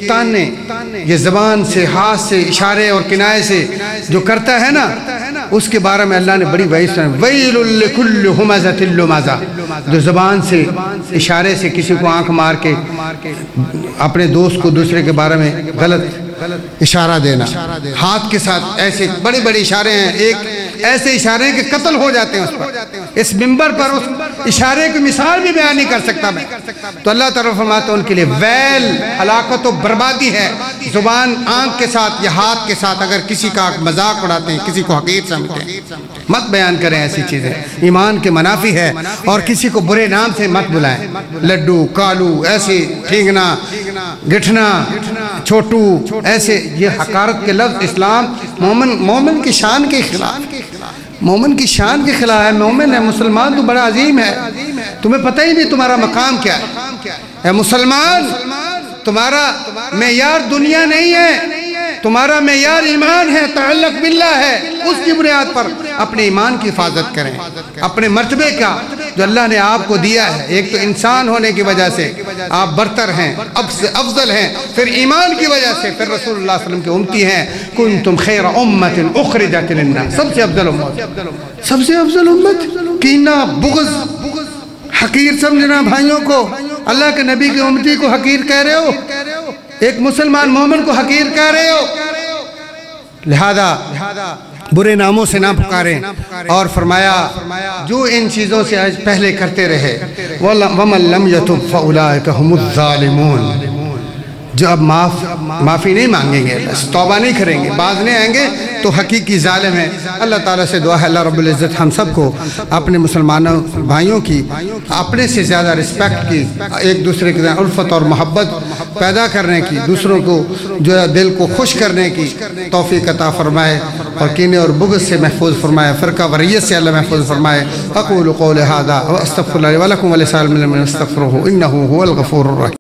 تانے یہ زبان سے، ہاتھ سے، اشارے اور کنائے سے جو کرتا ہے نا، اس کے بارے میں اللہ نے بڑی وعید سنائی، ویل لکل ہمزۃ لمزہ، جو زبان سے، اشارے سے کسی کو آنکھ مار کے اپنے دوست کو دوسرے کے بارے میں غلط اشارہ دینا، ہاتھ کے ساتھ ایسے بڑے بڑے اشارے ہیں، ایک ایسے اشارے ہیں کہ قتل ہو جاتے ہیں اس پر، اس منبر پر اس اشارے کی مثال بھی بیان نہیں کر سکتا میں۔ تو اللہ تعالیٰ فرماتا ہے ان کے لیے ویل، ہلاکت و بربادی ہے، زبان آنکھ کے ساتھ یا ہاتھ کے ساتھ اگر کسی کا مذاق اڑاتے ہیں، کسی کو حقیر سمجھتے ہیں، مت بیان کریں ایسی چیزیں، ایمان کے منافی ہے، اور کسی کو برے نام سے مت بلائیں، لڈو، کالو، ایسے ٹھینگنا، گٹھنا، چھوٹو، ایسے یہ حقارت کے لفظ اسلام مومن کی شان کے خلاف، مومن کی شان کے خلاف ہے۔ مومن ہے، مسلمان تو بڑا عظیم ہے، تمہیں پتہ ہی نہیں تمہارا مقام کیا ہے۔ اے مسلمان، تمہارا معیار دنیا نہیں ہے، تمہارا معیار ایمان ہے، تعلق باللہ ہے، اس کی بنیاد پر اپنے ایمان کی حفاظت کریں، اپنے مرتبے کا جو اللہ نے آپ کو دیا ہے، ایک تو انسان ہونے کی وجہ سے آپ برتر ہیں، افضل ہیں، پھر ایمان کی وجہ سے، پھر رسول اللہ صلی اللہ علیہ وسلم کے امتی ہیں، کنتم خیر امت اخرجت للناس، سب سے افضل امت، سب سے افضل امت۔ کینہ، بغض، حقیر سمجھنا بھائیوں کو، اللہ کے نبی کے امتی کو حقیر کہہ رہے ہو، ایک مسلمان مومن کو حقیر کہہ رہے ہو، لہذا برے ناموں سے نہ پکاریں۔ اور فرمایا جو ان چیزوں سے آج پہلے کرتے رہے، وَمَن لَمْ يَتُبْ فَأُولَٰئِكَ هُمُ الظَّالِمُونَ، جو اب معافی نہیں مانگیں گے، توبہ نہیں کریں گے، باز نہیں آئیں گے، تو حقیقی ظالم ہے۔ اللہ تعالیٰ سے دعا ہے اللہ رب العزت ہم سب کو اپنے مسلمانوں بھائیوں کی اپنے سے زیادہ رسپیکٹ کی، ایک دوسرے کے الفت اور محبت پیدا کرنے کی، دوسروں کو جو ہے دل کو خوش کرنے کی توفیق عطا فرمائے، اور کینے اور بغض سے محفوظ فرمائے، فرقہ وریت سے اللہ محفوظ فرمائے۔ اقول قول هذا واستغفر الله ولكم ولسائر المسلمين استغفروه انه هو الغفور الرحيم۔